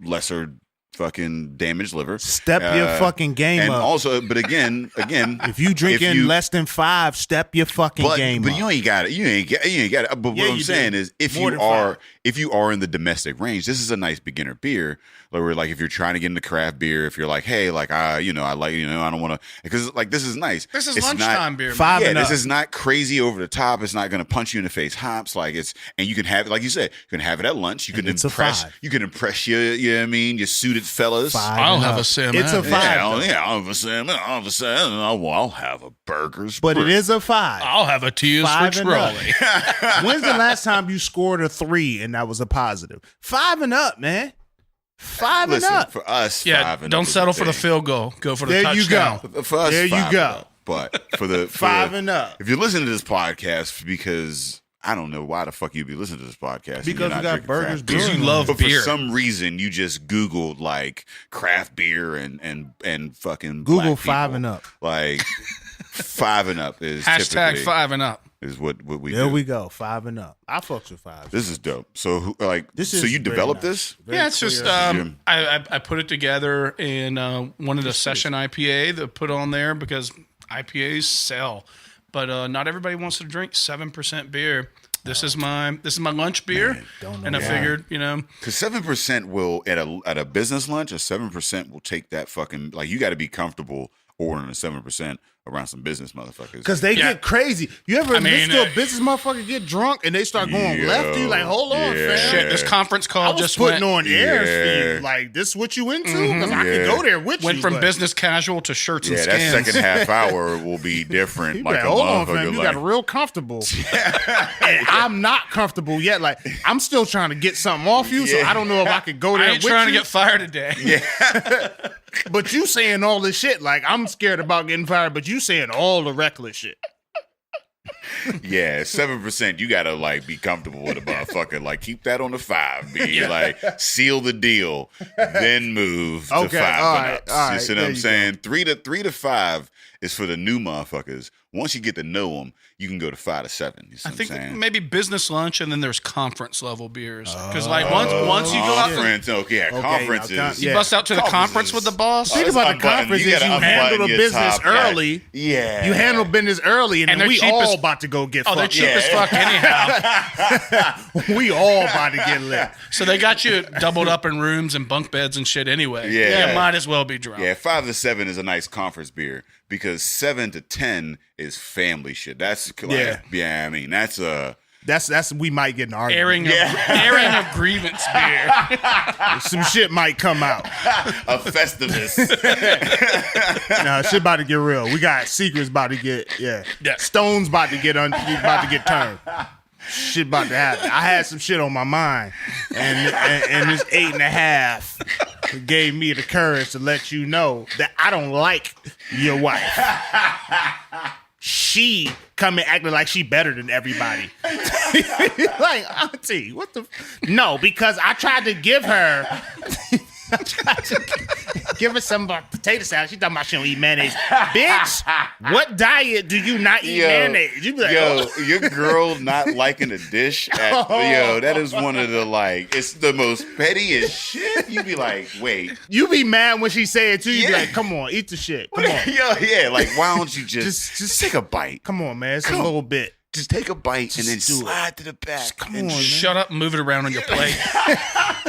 lesser fucking damaged liver. Step your fucking game and up. also, but again, If you drinking less than 5, step your fucking game but up. you ain't got it. You ain't got it. But Yeah, what I'm you saying do. is, if More you than are 5. if you are in the domestic range, this is a nice beginner beer. Like if you're trying to get into craft beer, if you're like, hey, like I like I don't want to, because like this is nice. This is It's lunchtime not, beer. 5 Yeah, and this up. is not crazy over the top. It's not going to punch you in the face hops. Like and you can have it, like you said, you can have it at lunch. You can it's a impress. 5. You can impress your, you know what I mean, your suited fellas. 5 I'll and have up. a salmon. It's a 5. Yeah, though. I'll have a salmon. I'll have a Burgh'ers. But it brew. is a 5. I'll have a T is for 5 and up. Trolley. When's the last time you scored a 3 and that was a positive? 5 and up, man. 5 Listen, and up. for us, Yeah, 5 and don't up is settle the for the thing. field goal. Go for the There you touchdown. go. For us, There you 5 and go. up. But for the 5 and up. if you're listening to this podcast, because I don't know why the fuck you'd be listening to this podcast and Because you're we not got drinking Burgh'ers craft beer. Because you Brewing. love But beer. for some reason, you just Googled like craft beer and fucking Google black 5 people. and up. Like 5 and up is Hashtag typically 5 and up. is what we There do. we go. 5 and up. I fucks with 5. This is dope. So This so is you very developed nice. this? Very Yeah, it's just clear. I put it together and wanted a session IPA to put on there because IPAs sell, but not everybody wants to drink 7% beer. This is my lunch beer, and I figured Because 7% will at a business lunch, a 7% will take that fucking, like, you got to be comfortable ordering a 7% around some business motherfuckers. Because they Yeah. get crazy. You ever listen mean, to a business motherfucker get drunk and they start going left? You like, hold on, yeah. fam. shit. This conference I call was just putting went on airs for Yeah. you. Like, this what you into? Because I Yeah. could go there with went you. from but business casual to shirts Yeah, and that skins. second half hour will be different. You like like, a hold on, motherfucker. fam. You like, got real comfortable. And I'm not comfortable yet. Like, I'm still trying to get something off you, so Yeah. I don't know if I could go there I ain't with trying you. to get fired today. But you saying all this shit. Like, I'm scared about getting fired, but you saying all the reckless shit. yeah, 7%. You gotta like be comfortable with a motherfucker. Like, keep that on the 5. Be like, seal the deal, then move to Okay, 5 all and right, ups. all You right, see what there I'm you saying? 3 to 5 is for the new motherfuckers. Once you get to know them, you can go to 5 to 7. You see I what think I'm saying? maybe business lunch, and then there's conference level beers. Because like once you go out, Conference, conferences. you bust out to the conference with the boss. Think about the conference is you handle the business early. Yeah. You handle business early, and then they're we cheap all as- about to go get Oh, they're fucked. cheap as fuck anyhow. We all about to get lit. So they got you doubled up in rooms and bunk beds and shit anyway. Yeah. You might as well be drunk. Yeah, 5 to 7 is a nice conference beer because 7 to 10 is family shit. That's like, I mean, that's That's we might get an argument. Airing of grievance beer. Some shit might come out. a Festivus. No, shit about to get real. We got secrets about to get Stones about to get turned. Shit about to happen. I had some shit on my mind, and this 8.5 gave me the courage to let you know that I don't like your wife. She coming acting like she better than everybody. Like, auntie, what the? No, because I tried to give her. Give her some potato salad. She talking about she don't eat mayonnaise. Bitch, what diet do you not eat mayonnaise? You be like, your girl not liking a dish. That is one of the it's the most pettiest shit. You be like, wait. You be mad when she say it too. You be like, come on, eat the shit. Come on. Like why don't you just take a bite? Come on, man. It's a little bit. Just take a bite and then slide to the back. Come on, man. Shut up and move it around on your plate.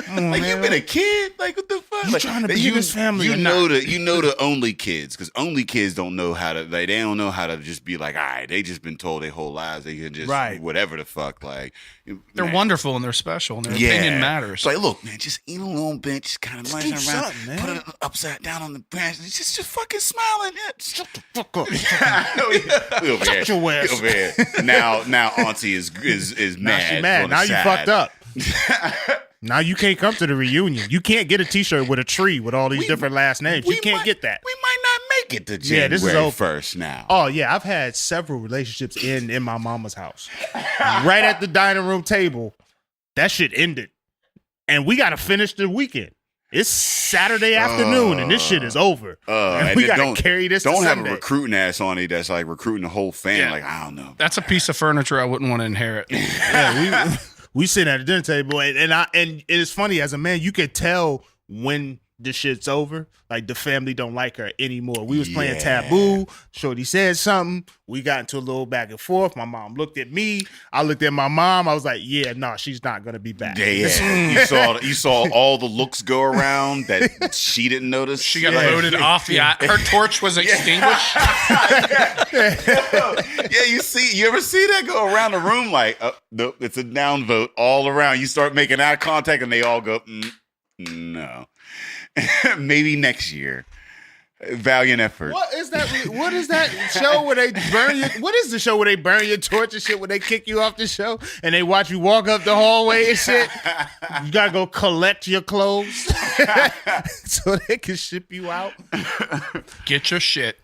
You been a kid? Like what the fuck? You trying to be in this family? You know the only kids, because only kids don't know how to they don't know how to just be like, all right, they just been told their whole lives they can just whatever the fuck. They're wonderful and they're special and their opinion matters. It's like, look, man, just eat a little bit, just kind of munch around, man. put it upside down on the branch, just fucking smiling. Shut the fuck up. we over here. Shut your ass. We over here. Now Auntie is mad. Now she mad. Now you fucked up. Now you can't come to the reunion. You can't get a T-shirt with a tree with all these different last names. You can't get that. We might not make it to January this is over. 1st now. Oh yeah, I've had several relationships in my mama's house. Right at the dining room table, that shit ended, and we got to finish the weekend. It's Saturday afternoon, and this shit is over. And we got to carry this. Don't to have Sunday. a recruiting ass on it that's like recruiting the whole family. Yeah. Like I don't know. That's a piece of furniture I wouldn't want to inherit. Yeah, we sit at the dinner table, and it's funny, as a man, you could tell when the shit's over. Like the family don't like her anymore. We was playing Taboo. Shorty said something. We got into a little back and forth. My mom looked at me. I looked at my mom. I was like, yeah, no, she's not gonna be back. Yeah. you saw all the looks go around that she didn't notice. She got voted off. Yeah, her torch was extinguished. You ever see that go around the room like it's a down vote all around. You start making eye contact and they all go, no. Maybe next year. Valiant effort. What is that? What is that show where they burn you? What is the show where they burn your torch and shit? Where they kick you off the show and they watch you walk up the hallway and shit? You gotta go collect your clothes so they can ship you out. Get your shit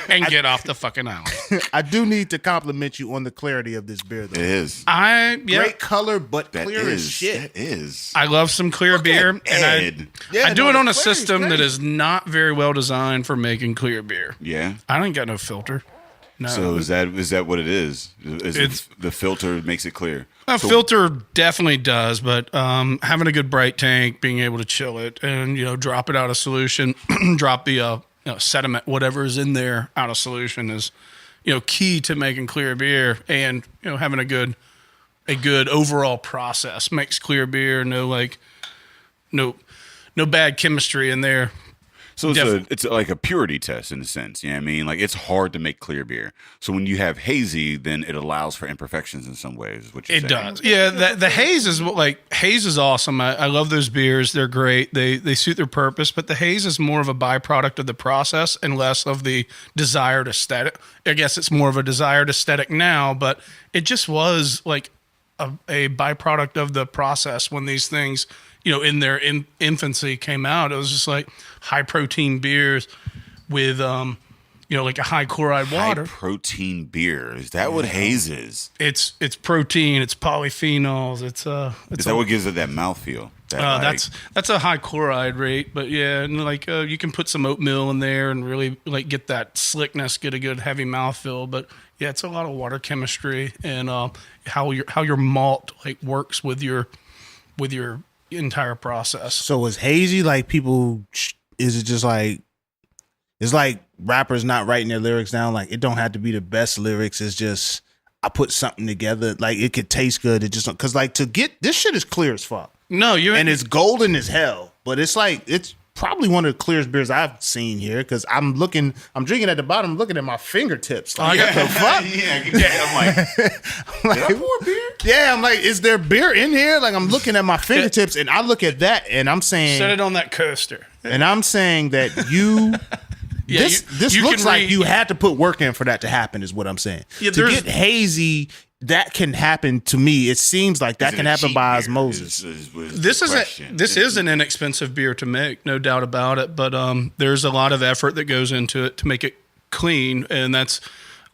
and get off the fucking island. I do need to compliment you on the clarity of this beer, though. It is. Great color, but clear as shit. That is. I love some clear beer, and I do it on a the clarity system is that great. is not very well designed for making clear beer. Yeah. I ain't got no filter. No. So is that what it is? It's the filter makes it clear. A filter definitely does, but having a good bright tank, being able to chill it, and drop it out of solution, drop the sediment, whatever is in there, out of solution is key to making clear beer, and having a good overall process makes clear beer. No bad chemistry in there. So it's like a purity test in a sense. You know what I mean? Like it's hard to make clear beer. So when you have hazy, then it allows for imperfections in some ways. Is what you're It saying. does. Yeah, the haze is haze is awesome. I love those beers. They're great. They suit their purpose, but the haze is more of a byproduct of the process and less of the desired aesthetic. I guess it's more of a desired aesthetic now, but it just was like a byproduct of the process when these things, in their infancy came out. It was just like high protein beers with like a high chloride water. High protein beer. Is that what haze is? It's protein, it's polyphenols, it's Is that what gives it that mouthfeel? That's a high chloride rate, but yeah, and like you can put some oatmeal in there and really like get that slickness, get a good heavy mouthfeel. But yeah, it's a lot of water chemistry and how your malt like works with your entire process. So is hazy like people? Is it just like it's like rappers not writing their lyrics down? Like it don't have to be the best lyrics. It's just I put something together. Like it could taste good. It just because like to get this shit is clear as fuck. No, and it's golden as hell. But it's like it's probably one of the clearest beers I've seen here because I'm drinking at the bottom, looking at my fingertips. Like, what the fuck? I'm like, did I pour beer? Yeah, I'm like, is there beer in here? Like, I'm looking at my fingertips, and I look at that, and I'm saying, set it on that coaster. And I'm saying that you. Yeah, this looks like you had to put work in for that to happen. Is what I'm saying. Yeah, to get hazy. That can happen to me. It seems like that can happen by osmosis. This is an inexpensive beer to make, no doubt about it. But there's a lot of effort that goes into it to make it clean, and that's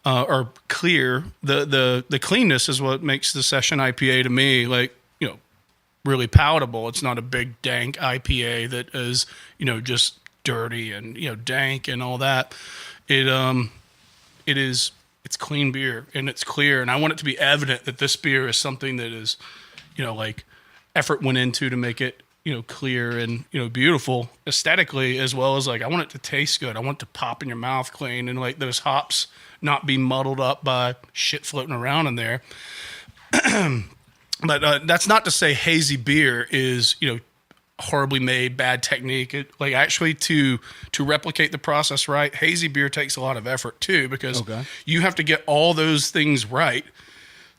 or clear. The cleanness is what makes the Session IPA to me like really palatable. It's not a big dank IPA that is just dirty and dank and all that. It's clean beer and it's clear, and I want it to be evident that this beer is something that is, like effort went into to make it, clear and beautiful aesthetically, as well as like I want it to taste good. I want it to pop in your mouth clean, and like those hops not be muddled up by shit floating around in there. But that's not to say hazy beer is horribly made, bad technique. Like actually to replicate the process right, hazy beer takes a lot of effort too, because you have to get all those things right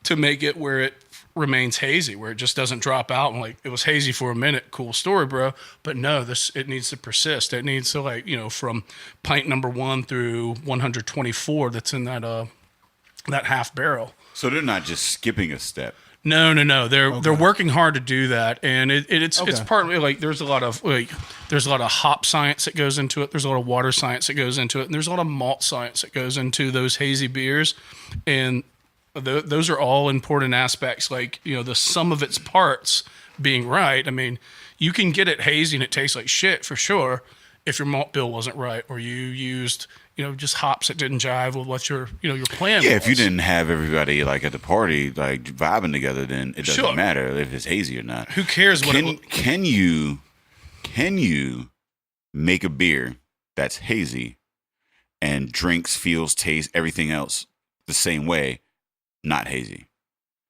to make it where it remains hazy, where it just doesn't drop out and like it was hazy for a minute, cool story, bro. But no, it needs to persist. It needs to like from pint number 1 through 124 that's in that half barrel. So they're not just skipping a step. No. They're working hard to do that, and it's partly like there's a lot of hop science that goes into it. There's a lot of water science that goes into it, and there's a lot of malt science that goes into those hazy beers, and those are all important aspects. Like the sum of its parts being right. I mean, you can get it hazy and it tastes like shit for sure if your malt bill wasn't right, or you used just hops that didn't jive with what your plan was. Yeah, if you didn't have everybody like at the party like vibing together, then it doesn't matter if it's hazy or not. Who cares? Can you make a beer that's hazy and drinks, feels, tastes, everything else the same way, not hazy?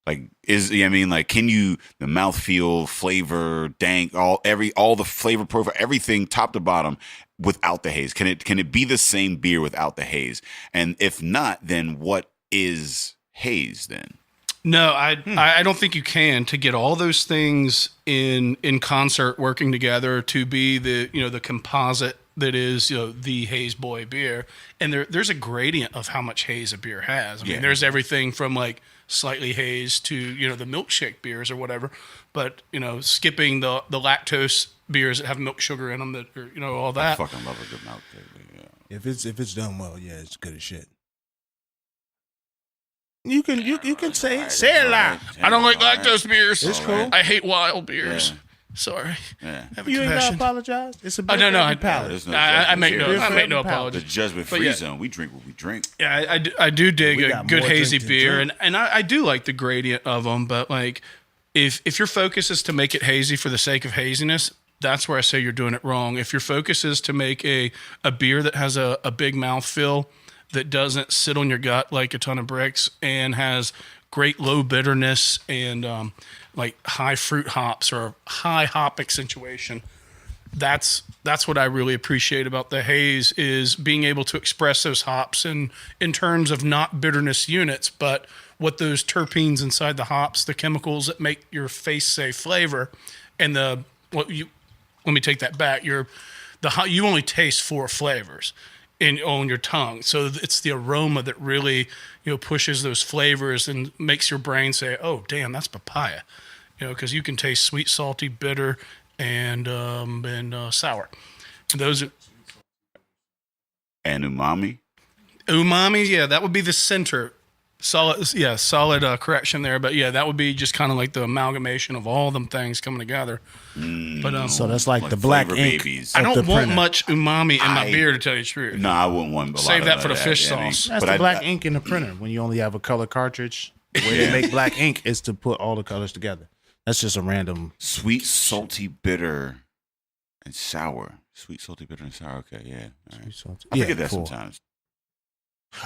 Like can you the mouthfeel, flavor, dank, all the flavor profile, everything top to bottom without the haze? Can it be the same beer without the haze? And if not, then what is haze then? No, I don't think you can. To get all those things in concert working together to be the composite that is the Haze Boy beer, and there's a gradient of how much haze a beer has. I mean, there's everything from like slightly haze to the milkshake beers or whatever, but skipping the lactose beers that have milk sugar in them that are, all that. I fucking love a good milkshake. Yeah. If it's done well, yeah, it's good as shit. You can say it loud. I don't like lactose beers. It's cool. I hate wild beers. Yeah. Sorry. Yeah. You ain't gotta apologize. It's a beer. No. I make no apology. The judgment free zone. We drink what we drink. Yeah, I do dig a good hazy beer, and I do like the gradient of them. But like, if your focus is to make it hazy for the sake of haziness, that's where I say you're doing it wrong. If your focus is to make a beer that has a big mouthfeel, that doesn't sit on your gut like a ton of bricks, and has great low bitterness and like high fruit hops or high hop accentuation. That's what I really appreciate about the haze, is being able to express those hops in terms of not bitterness units, but what those terpenes inside the hops, the chemicals that make your face say flavor, and let me take that back. You only taste 4 flavors on your tongue, so it's the aroma that really pushes those flavors and makes your brain say, "Oh, damn, that's papaya," because you can taste sweet, salty, bitter, and sour. And those are and umami. Umami, yeah, that would be the center. Solid correction there. But yeah, that would be just kind of like the amalgamation of all them things coming together. But So that's like the black flavor ink. babies. I of don't the want printer. much umami in my beer, to tell you the truth. No, I wouldn't want a Save lot that of for the fish I mean, sauce. That's but the black ink in the printer. When you only have a color cartridge, the way they make black ink is to put all the colors together. That's just a random. Sweet, salty, bitter, and sour. Sweet, salty, bitter, and sour. Okay, yeah. All right. I forget that cool. sometimes.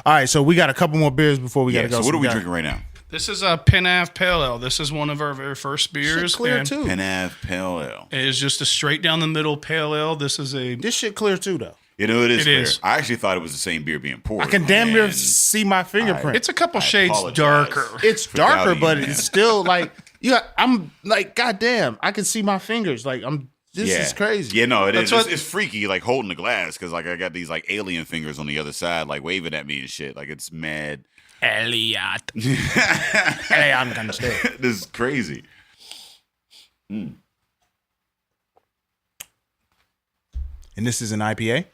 All right, so we got a couple more beers before we got Yeah, to go. so what are we got- drinking right now? This is a Penav Pale Ale. This is one of our very first beers. Shit clear and too. Penav Pale Ale. It is just a straight down the middle pale ale. This is a This shit clear too, though. You know, it is It clear. is. I actually thought it was the same beer being poured. I can damn near and see my fingerprint. it's a couple shades apologize. darker. It's for darker, doubting but you, man. it's still like I'm like, goddamn, I can see my fingers. Like this is crazy. Yeah, no, it is. That's what- It's freaky, like holding the glass, because like I got these like alien fingers on the other side, like waving at me and shit. Like it's mad. Elliot. Hey, I'm gonna stay. This is crazy. And this is an IPA.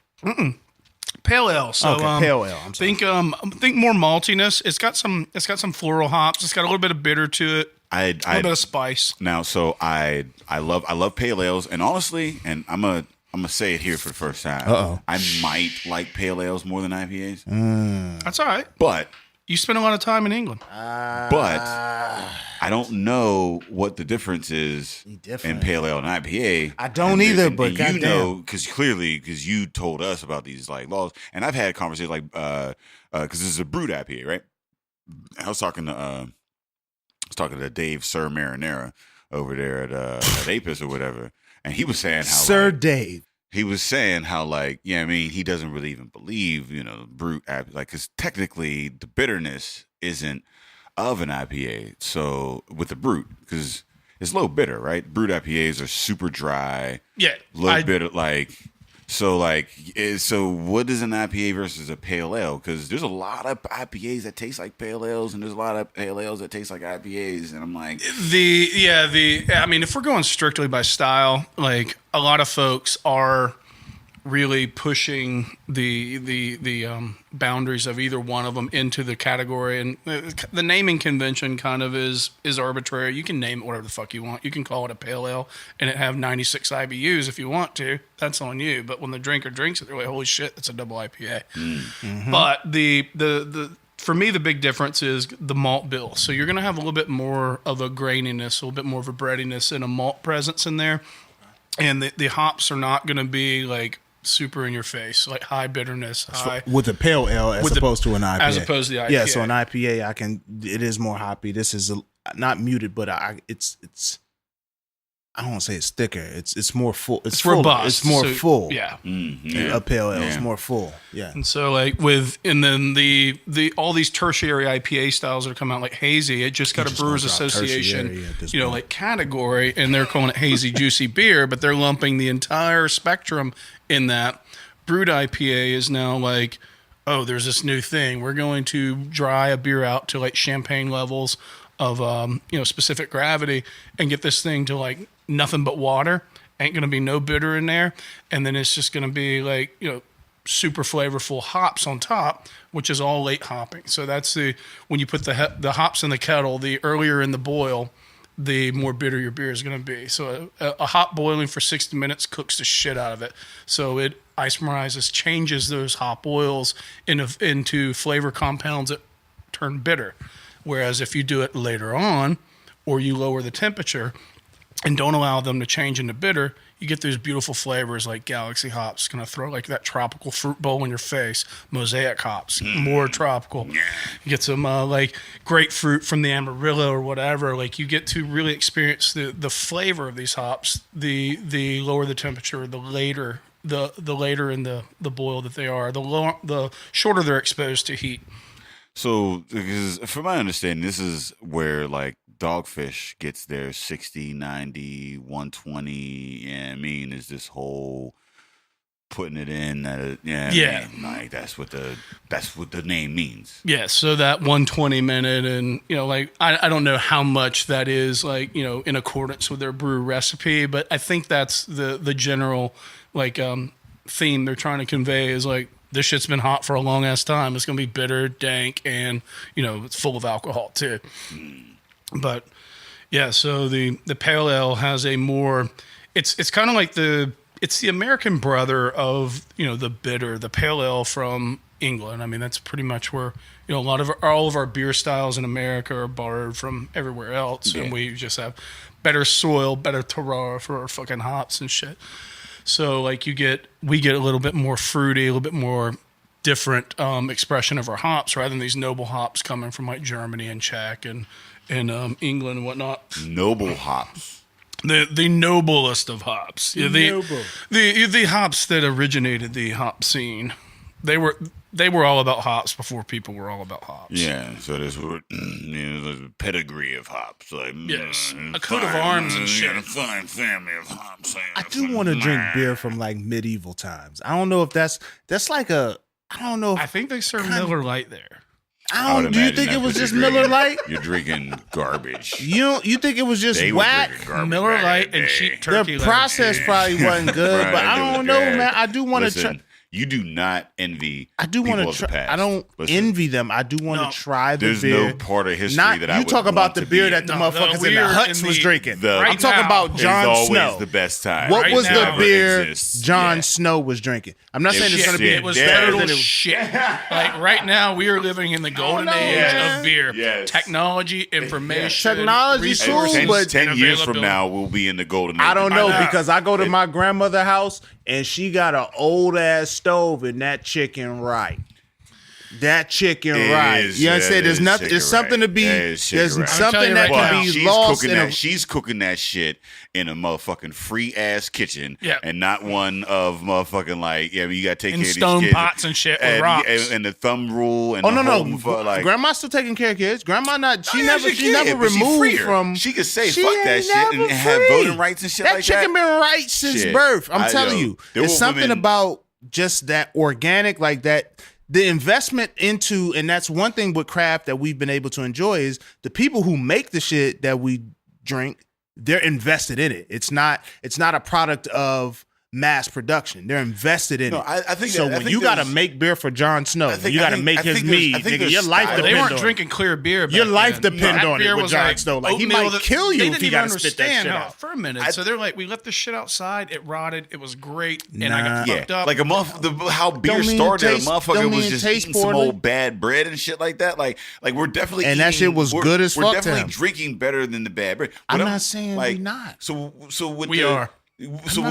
Pale ale. So Okay, pale ale. I'm sorry. think more maltiness. It's got some floral hops. It's got a little bit of bitter to it. A little bit of spice. Now, so I love pale ales, and honestly, and I'm gonna say it here for the first time. Uh-oh. I might like pale ales more than IPAs, That's all right. but You spend a lot of time in England. I don't know what the difference is in different. pale ale and IPA. I don't either, but you goddamn. know, because you told us about these like laws, and I've had conversations like because this is a brewed IPA, right? I was talking to Dave Sir Marinara over there at Apis or whatever, and he was saying how Sir Dave. he was saying how like, yeah, I mean, he doesn't really even believe, brute like, because technically the bitterness isn't of an IPA. So with the brute, because it's low bitter, right? Brute IPAs are super dry, Yeah. low bitter, like. So so what is an IPA versus a pale ale? Because there's a lot of IPAs that taste like pale ales, and there's a lot of pale ales that taste like IPAs, and I'm like, I mean, if we're going strictly by style, like a lot of folks are really pushing the boundaries of either one of them into the category, and the naming convention kind of is arbitrary. You can name it whatever the fuck you want. You can call it a pale ale and it have 96 IBUs if you want to. That's on you. But when the drinker drinks it, they're like, holy shit, that's a double IPA. Mm-hmm. But the for me, the big difference is the malt bill. So you're going to have a little bit more of a graininess, a little bit more of a breadiness and a malt presence in there. And the hops are not going to be like super in your face, like high bitterness, high With a pale ale as opposed to an IPA. as opposed to the IPA. Yeah, so an IPA, it is more hoppy. This is not muted, but it's I don't want to say it's thicker. It's more full. It's fuller. robust. It's more So, full. Yeah. A pale ale is Yeah. more full. Yeah. And so and then the all these tertiary IPA styles that are coming out like hazy, it just got a just Brewers gonna drop Association, tertiary at this point. like category, and they're calling it hazy juicy beer, but they're lumping the entire spectrum in that. Brewed IPA is now like, oh, there's this new thing. We're going to dry a beer out to like champagne levels of specific gravity and get this thing to like nothing but water. Ain't gonna be no bitter in there, and then it's just gonna be like super flavorful hops on top, which is all late hopping. So that's when you put the hops in the kettle, the earlier in the boil, the more bitter your beer is going to be. So a hop boiling for 60 minutes cooks the shit out of it. So it isomerizes, changes those hop oils into flavor compounds that turn bitter. Whereas if you do it later on, or you lower the temperature and don't allow them to change into bitter, you get those beautiful flavors like Galaxy hops, going to throw like that tropical fruit bowl in your face. Mosaic hops, more tropical. You get some like grapefruit from the Amarillo or whatever. Like you get to really experience the flavor of these hops. The lower the temperature, the later in the boil that they are, the shorter they're exposed to heat. so because from my understanding, this is where like Dogfish gets their 60, 90, 120. I mean, is this whole putting it in that? I mean, like that's what the name means. Yeah, so that 120 minute, and like I don't know how much that is like in accordance with their brew recipe, but I think that's the general like theme they're trying to convey is like this shit's been hot for a long ass time. It's gonna be bitter, dank, and it's full of alcohol too. But yeah, so the pale ale has a more. It's kind of like it's the American brother of the bitter, the pale ale from England. I mean, that's pretty much where all of our beer styles in America are borrowed from everywhere else, and we just have better soil, better terroir for our fucking hops and shit. So like we get a little bit more fruity, a little bit more different expression of our hops rather than these noble hops coming from like Germany and Czech and England and whatnot. Noble hops. The noblest of hops. Yeah, the hops that originated the hop scene. They were all about hops before people were all about hops. Yeah, so there's a pedigree of hops. Like, yes, a coat of arms and shit. A fine family of hops. I do want to drink beer from like medieval times. I don't know if that's like a. I don't know. I think they serve Miller Lite there. Do you think it was just Miller Lite? You're drinking garbage. You think it was just whack? Miller Lite and cheap turkey. The process probably wasn't good, but I don't know, man. I do want to try. You do not envy. I do want to try. I don't envy them. I do want to try the beer. There's no part of history that I would talk about the beer that the motherfuckers in the huts was drinking. I'm talking about Jon Snow. Always the best time. What was the beer Jon Snow was drinking? I'm not saying it's going to be. It was total shit. Like right now, we are living in the golden age of beer. Yes. Technology, information, technology's cool, but 10 years from now, we'll be in the golden age. I don't know because I go to my grandmother's house and she got an old ass stove and that chicken right. That chicken right. You understand? There's nothing. There's something to be. There's something that can be lost. She's cooking that shit in a motherfucking free ass kitchen, and not one of motherfucking like you got to take care of these stone kids pots and shit with rocks and the thumb rule. And like, Grandma's still taking care of kids. Grandma not. She never removed from. She could say fuck that shit and have voting rights and shit like that. That chicken been right since birth. I'm telling you, there's something about just that organic like that. The investment into, and that's one thing with craft that we've been able to enjoy is the people who make the shit that we drink, they're invested in it. It's not a product of mass production. They're invested in it. I think so. When you got to make beer for Jon Snow, you got to make his mead. Nigga, your life depends on it. They weren't drinking clear beer. Your life depends on it with Jon Snow. Like he might kill you if you got to spit that shit out for a minute. So they're like, we left this shit outside. It rotted. It was great, and I got fucked up. Like how beer started. A motherfucker was just eating some old bad bread and shit like that. Like we're definitely that shit was good as fuck. We're definitely drinking better than the bad bread. I'm not saying we're not. So we are. So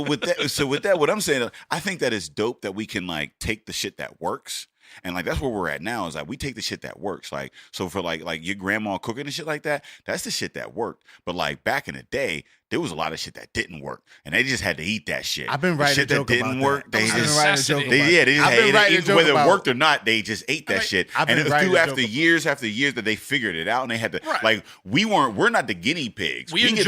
with that, what I'm saying, I think that it's dope that we can like take the shit that works. And like that's where we're at now is like we take the shit that works. Like so for like your grandma cooking and shit like that, that's the shit that worked. But like back in the day, there was a lot of shit that didn't work, and they just had to eat that shit. I've been writing a joke about that. Shit that didn't work, they just whether it worked or not, they just ate that shit. And it through after years that they figured it out, and they had to like we're not the guinea pigs. We get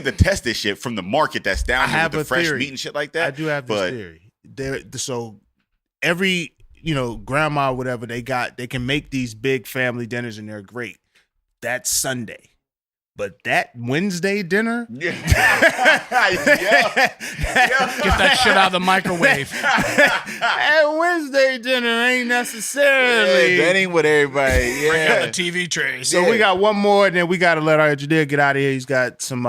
to test this shit from the market that's down here with the fresh meat and shit like that. I do have this theory. So every grandma, whatever they can make these big family dinners and they're great. That's Sunday. But that Wednesday dinner, get that shit out of the microwave. That Wednesday dinner ain't necessarily. That ain't what everybody. Bring out the TV tray. So we got one more, and then we got to let our engineer get out of here. He's got some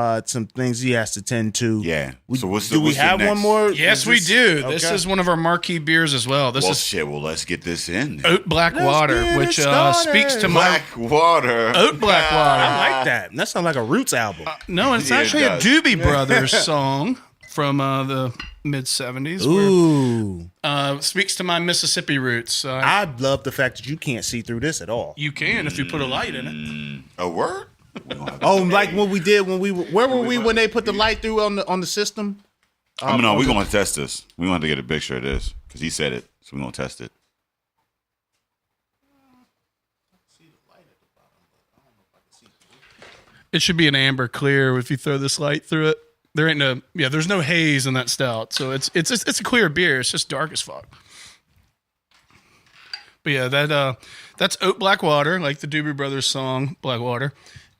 things he has to tend to. Yeah. So do we have one more? Yes, we do. Okay. This is one of our marquee beers as well. Well, let's get this in. Oat Black Water, which speaks to my water. Oat Black Water. I like that. That sounds like a Roots album. No, it's actually a Doobie Brothers song from the mid-'70s. Ooh. Speaks to my Mississippi roots. I love the fact that you can't see through this at all. You can if you put a light in it. A word? Like what we did where were we when they put the light through on the system? We're going to test this. We want to get a picture of this because he said it, so we're going to test it. It should be an amber clear if you throw this light through it. There's no haze in that stout, so it's a clear beer. It's just dark as fuck. But yeah, that's Oat Black Water, like the Doobie Brothers song Black Water,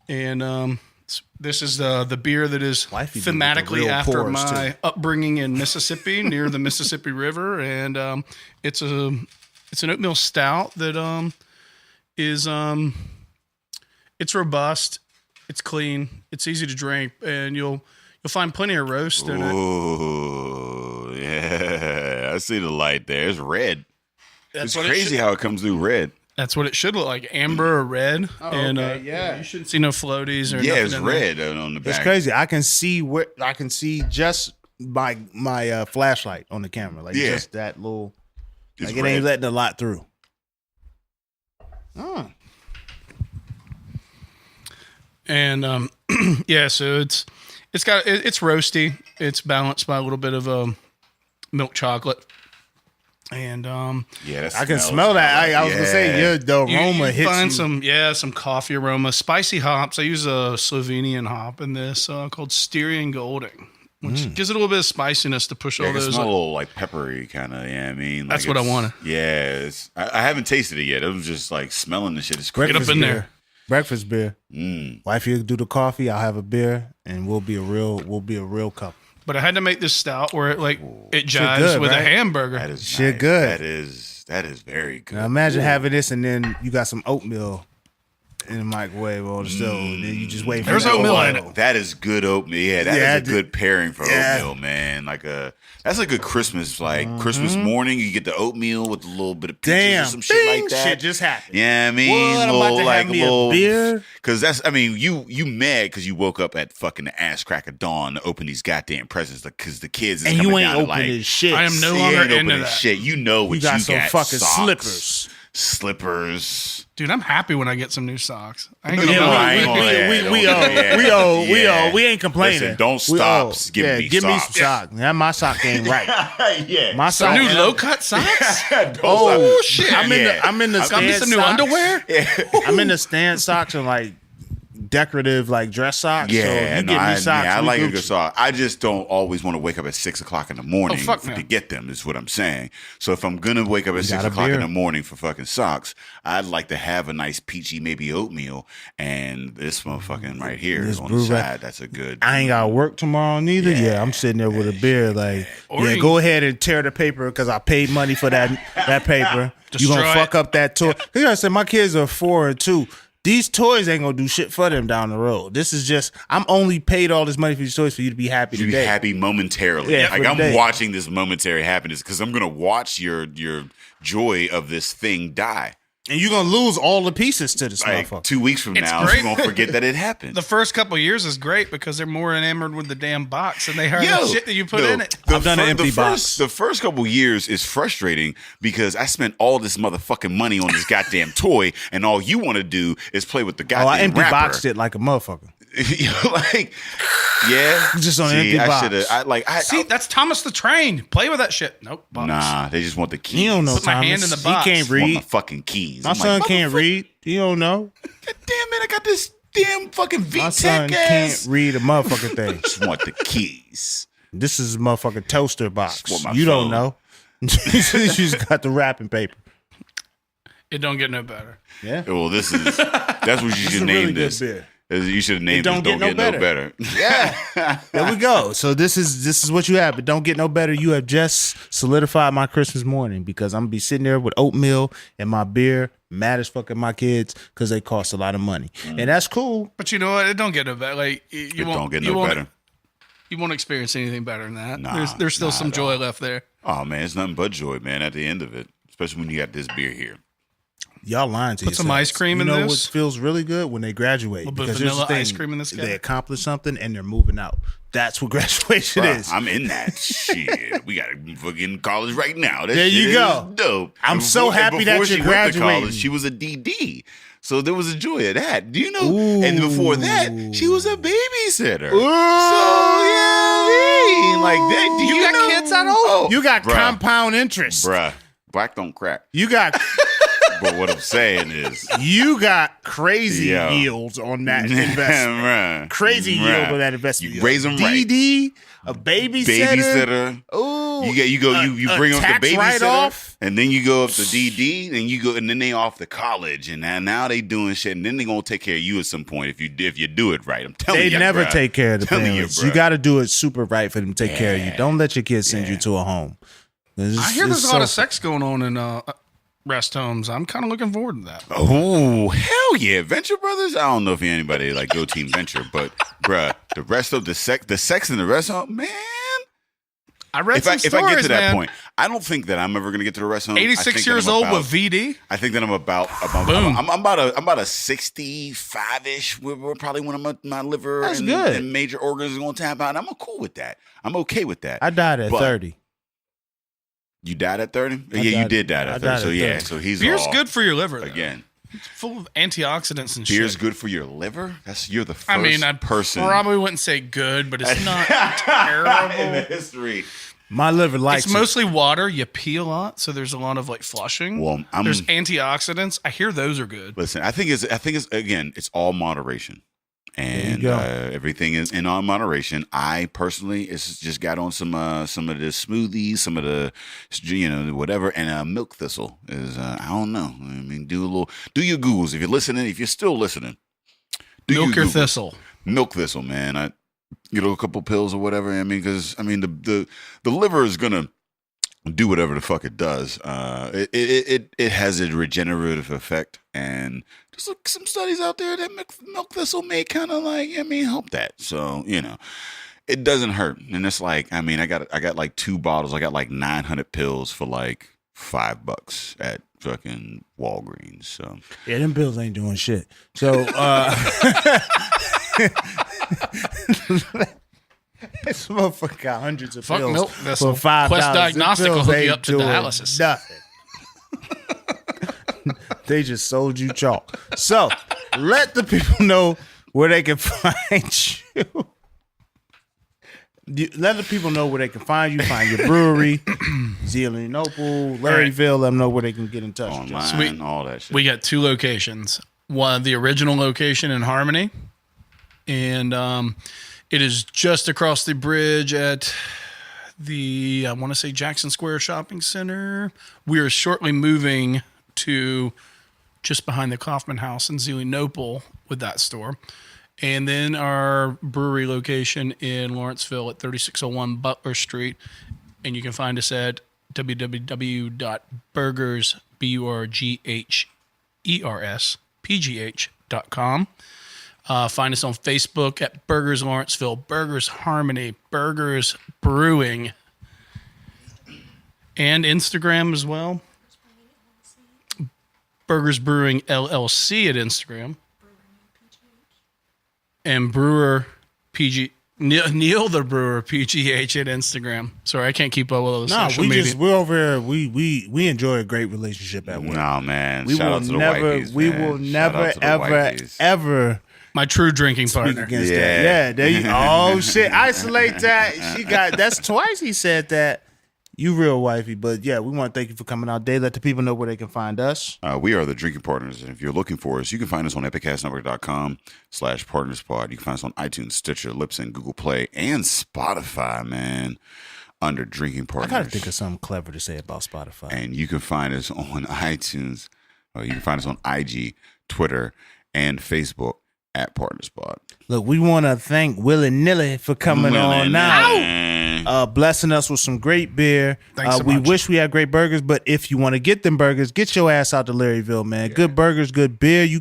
and This is the beer that is Wifey did with the thematically real after pours, my too. upbringing in Mississippi, near the Mississippi River, and it's an oatmeal stout that is it's robust, it's clean, it's easy to drink, and you'll find plenty of roast in it. Ooh, yeah. I see the light there. It's red. That's It's what crazy how it comes through red. That's what it should look like, amber or red. And okay, yeah. you shouldn't see no floaties or Yeah, nothing it's in there. red on the back. It's crazy. I can see just my flashlight on the camera, like Yeah. just that little. It's Like it red. ain't letting a lot through. Oh. And yeah, so it's roasty. It's balanced by a little bit of milk chocolate. And Yeah, that's I can smell that. I was gonna say, the aroma you hits find you. some coffee aroma, spicy hops. I use a Slovenian hop in this called Styrian Golding, which gives it a little bit of spiciness to push Yeah, all it those. smell a little like peppery kind of. Yeah, I mean, like That's what I it's- wanted. Yeah, I haven't tasted it yet. It was just like smelling the shit. It's crazy. Get up in there. Breakfast beer. Wifey do the coffee. I'll have a beer, and we'll be a real couple. But I had to make this stout where it jives good, with right? a hamburger. That is Shit nice. good. That is very good. Now imagine having this, and then you got some oatmeal in the microwave or the stove, and then you just wait for There's that oatmeal in oil. That is good oatmeal. Yeah, that Yeah, is a good pairing for yeah. oatmeal, man. That's a good Christmas, Christmas morning. You get the oatmeal with a little bit of peaches Damn, or some shit like bing, that. shit just happened. Yeah, I mean, What, I'm about to have me a beer? Because you mad because you woke up at fucking the ass crack of dawn to open these goddamn presents because the kids is And coming you ain't down to, opening shit. I am no you longer ain't into opening that. shit. You know what You got some fucking Socks, slippers. Dude, I'm happy when I get some new socks. I ain't Yeah, gonna lie. I ain't gonna lie. we Yeah. owe. We ain't complaining. Listen, don't We stop owe. giving me give me socks. some socks. Now my sock game right. Yeah. My sock. Some new low cut socks? Oh shit. I'm in the Got me stand some new socks. underwear? I'm in the stand socks and like decorative like dress socks. so Yeah, you give me socks. I we like a Gucci. good sock. I just don't always want to wake up at 6 o'clock in the morning fuck no. to get them. Is what I'm saying. So if I'm gonna wake up at 6 got a o'clock in beer. the morning for fucking socks, I'd like to have a nice peachy maybe oatmeal and this motherfucking right here This on brew the right- side. That's a good. I ain't got to work tomorrow neither. Yeah, I'm sitting there with a beer. Like, Or yeah, you- go ahead and tear the paper because I paid money for that paper. You gonna Destroy fuck it. up that toy? You gotta say my kids are 4 and 2. These toys ain't gonna do shit for them down the road. This is just I'm only paid all this money for these toys for you to be happy You be today. happy momentarily. Yeah, like for the I'm day. watching this momentary happiness because I'm gonna watch your joy of this thing die. And you're gonna lose all the pieces to this Like motherfucker. 2 weeks from It's now, great. you're gonna forget that it happened. The first couple of years is great because they're more enamored with the damn box than they are Yo, the shit that you put no, in it. I've done an empty box. The first couple years is frustrating because I spent all this motherfucking money on this goddamn toy, and all you want to do is play with the goddamn I empty wrapper. boxed it like a motherfucker. Like, yeah, Just on an See, empty I box. shoulda- I See, that's Thomas the Train. Play with that shit. Nope. Box. nah, they just want the keys. He don't know Put my Thomas. hand in the box. He can't They want my read. fucking keys. My I'm son like, can't motherfucker, read. He don't know. God damn it, I got this damn fucking My son VTech can't ass. read a motherfucking thing. Just want the keys. This is a motherfucking toaster box. Just want my You don't phone. know. You just got the wrapping paper. It don't get no better. Yeah. Well, that's what you should a name really good this. beer. You should have named Don't this. Get Don't No get no better. Yeah. There we go. So this is what you have, but don't get no better. You have just solidified my Christmas morning because I'm gonna be sitting there with oatmeal and my beer, mad as fuck at my kids because they cost a lot of money, and that's cool. But you know what? It don't get no better. Like you It won't don't get you no won't- better. You won't experience anything better than that. Nah, there's still not some at joy all. left there. Oh man, it's nothing but joy, man. At the end of it, especially when you got this beer here. Y'all lying to Put some yourselves. ice cream you in know this? what feels really good when they graduate Little bit of because here's the vanilla thing, ice cream in this guy? They accomplish something and they're moving out. That's what graduation Bruh, is. I'm in that shit. We got to fucking college right now. That There shit you is go. Dope. I'm And so happy that before she you're went to graduating. college, she was a DD. So there was a joy of that. Do you know? And before that, she was a babysitter. So yeah, I mean, like that. Do you got know? kids that old? Oh, You got bruh, compound interest. bruh. Black don't crack. You got But what I'm saying is, you got crazy Yo. yields on that investment. Right. Crazy yield Right. on that investment. You raise them right. DD, a babysitter. Ooh, You bring up the tax babysitter, write-off. and then you go up to DD, and then they off to college, and now they doing shit, and then they gonna take care of you at some point if you do it right. I'm telling you, They never bruh. take care of the Telling parents. you, You bruh. got to do it super right for them to take care of you. Yeah. Don't let your kids send you to a home. I hear there's a lot of sex going on in rest homes. I'm kind of looking forward to that. Oh, hell yeah. Venture Brothers? I don't know if you're anybody like go team Venture, but bruh, the rest of the sex in the rest home, man. I read some If stories, I get to that man. point, I don't think that I'm ever gonna get to the rest home. 86 years old with VD. I think that I'm about Boom. I'm about a 65-ish. We're probably when my liver That's and, good. and major organs are gonna tap out. I'm cool with that. I'm okay with that. I died at But 30. You died at 30? I Yeah, you died- did die I at 30. died So at yeah, 30. so he's Beer's all, good for your liver, though. again. It's full of antioxidants and Beer's shit. good for your liver? You're the first I mean, I person probably wouldn't say good, but it's not in the terrible. history. My liver likes It's mostly water. You pee a lot, so there's a lot of like flushing. Well, there's antioxidants. I hear those are good. Listen, I think it's again, it's all moderation. And go. everything is in all moderation. I personally just got on some of the smoothies, some of the whatever, and milk thistle is I don't know. I mean, do your Googles if you're listening. If you're still listening, Milk or Googles. thistle. Milk thistle, man. A couple pills or whatever. I mean, because the liver is gonna do whatever the fuck it does. It has a regenerative effect, and there's some studies out there that milk thistle may kind of help that. So it doesn't hurt, and it's like I got like 2 bottles. I got like 900 pills for like $5 at fucking Walgreens. So Yeah, them pills ain't doing shit. So this motherfucker got hundreds of Fuck pills milk thistle. for $5. Quest Them Diagnostic will pills hook you ain't up to doing dialysis. Nothing. They just sold you chalk. So let the people know where they can find you. Let the people know where they can find you. Find your brewery, Zealand Noble, Larryville. Let them know where they can get in touch. with you. online, Sweet. all that shit. We got 2 locations. One, the original location in Harmony, and it is just across the bridge at the I want to say Jackson Square Shopping Center. We are shortly moving to just behind the Kaufman House in Zelienople with that store. And then our brewery location in Lawrenceville at 3601 Butler Street. And you can find us at www.burghers, BURGHERS, find us on Facebook at Burgh'ers Lawrenceville, Burgh'ers Harmony, Burgh'ers Brewing, and Instagram as well. Burgh'ers Brewing LLC at Instagram. And Brewer PG Neil the Brewer PGH at Instagram. Sorry, I can't keep up with all the social media. we're over here. We enjoy a great relationship at work. No, man. We Shout will out to the never, wifeys, we man. will Shout never, out to the ever, wifeys. ever My true drinking speak partner. against Yeah. that. Yeah, there you. Oh shit! Isolate that. She got. That's twice he said that. You real wifey, but yeah, we want to thank you for coming out today. Let the people know where they can find us. We are the Drinking Partners, and if you're looking for us, you can find us on epiccastnetwork.com/partnerspod. You can find us on iTunes, Stitcher, Libsyn, Google Play, and Spotify, man, under Drinking I Partners. gotta think of something clever to say about Spotify. And you can find us on iTunes, or you can find us on IG, Twitter, and Facebook at PartnerSpot. Look, we want to thank Willy Nilly for coming on now. Blessing us with some great beer. Thanks so we much. wish we had great burgers, but if you want to get them burgers, get your ass out to Larryville, man. Good burgers, good beer. You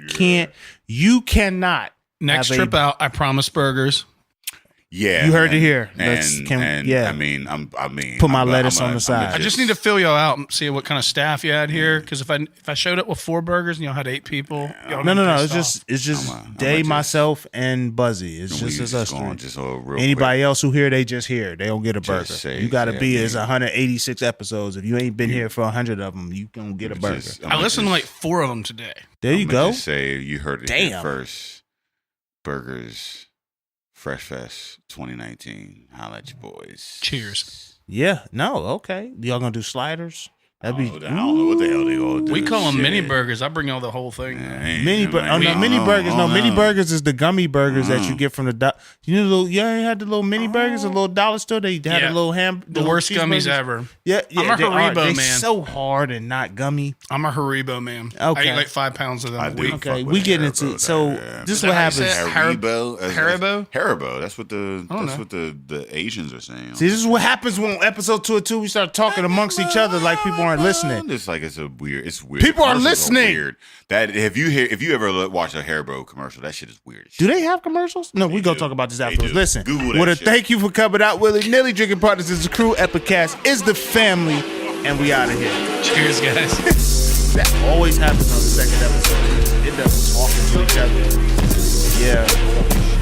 cannot. Next have a- trip out, I promise burgers. Yeah, You heard it here. And, Let's- I mean, Put my lettuce on the side. I just need to fill y'all out and see what kind of staff you had here. Because if I showed up with 4 burgers and y'all had 8 people, y'all No. be It's pissed just I'm Day, just- myself, and Buzzy. It's we just us going three. just real Anybody quick. else who here, they just here. They don't get a burger. say- You got to say, be. I It's mean- 186 episodes. If you ain't been here for 100 of them, you don't get a burger. Just- off. I listened to like 4 of them today. There you I'ma go. Just say you heard it here Damn. first. Burgers, Fresh Fest 2019. Holla at you boys. Cheers. Yeah. No. Okay. Y'all gonna do sliders? That'd be. I don't know what the hell they gonna do. We call them Shit. mini burgers. I bring all the whole thing. Mini burgers. No, mini burgers is the gummy burgers that you get from the. You know, you ain't had the little mini burgers, a little dollar store. They had a little The worst gummies ever. Yeah, I'm a Haribo they're man. so hard and not gummy. I'm a Haribo man. Okay. I eat like 5 pounds of them a week. Okay, we get into so this is what happens. Haribo. Haribo? Haribo. That's what the Asians are saying. See, this is what happens when episode 2 or 2 we start talking amongst each other like people aren't listening. It's like it's weird. People are Commercials listening. Weird. That if you ever watch a Haribo commercial, that shit is weird. Do they have commercials? No, we gonna talk about this afterwards. do. Listen, Google that with a shit. thank you for coming out, Willie Nilly. Drinking Partners is the crew. Epicast is the family, and we out of here. Cheers, guys. That always happens on the second episode. It doesn't talk to each other. Yeah.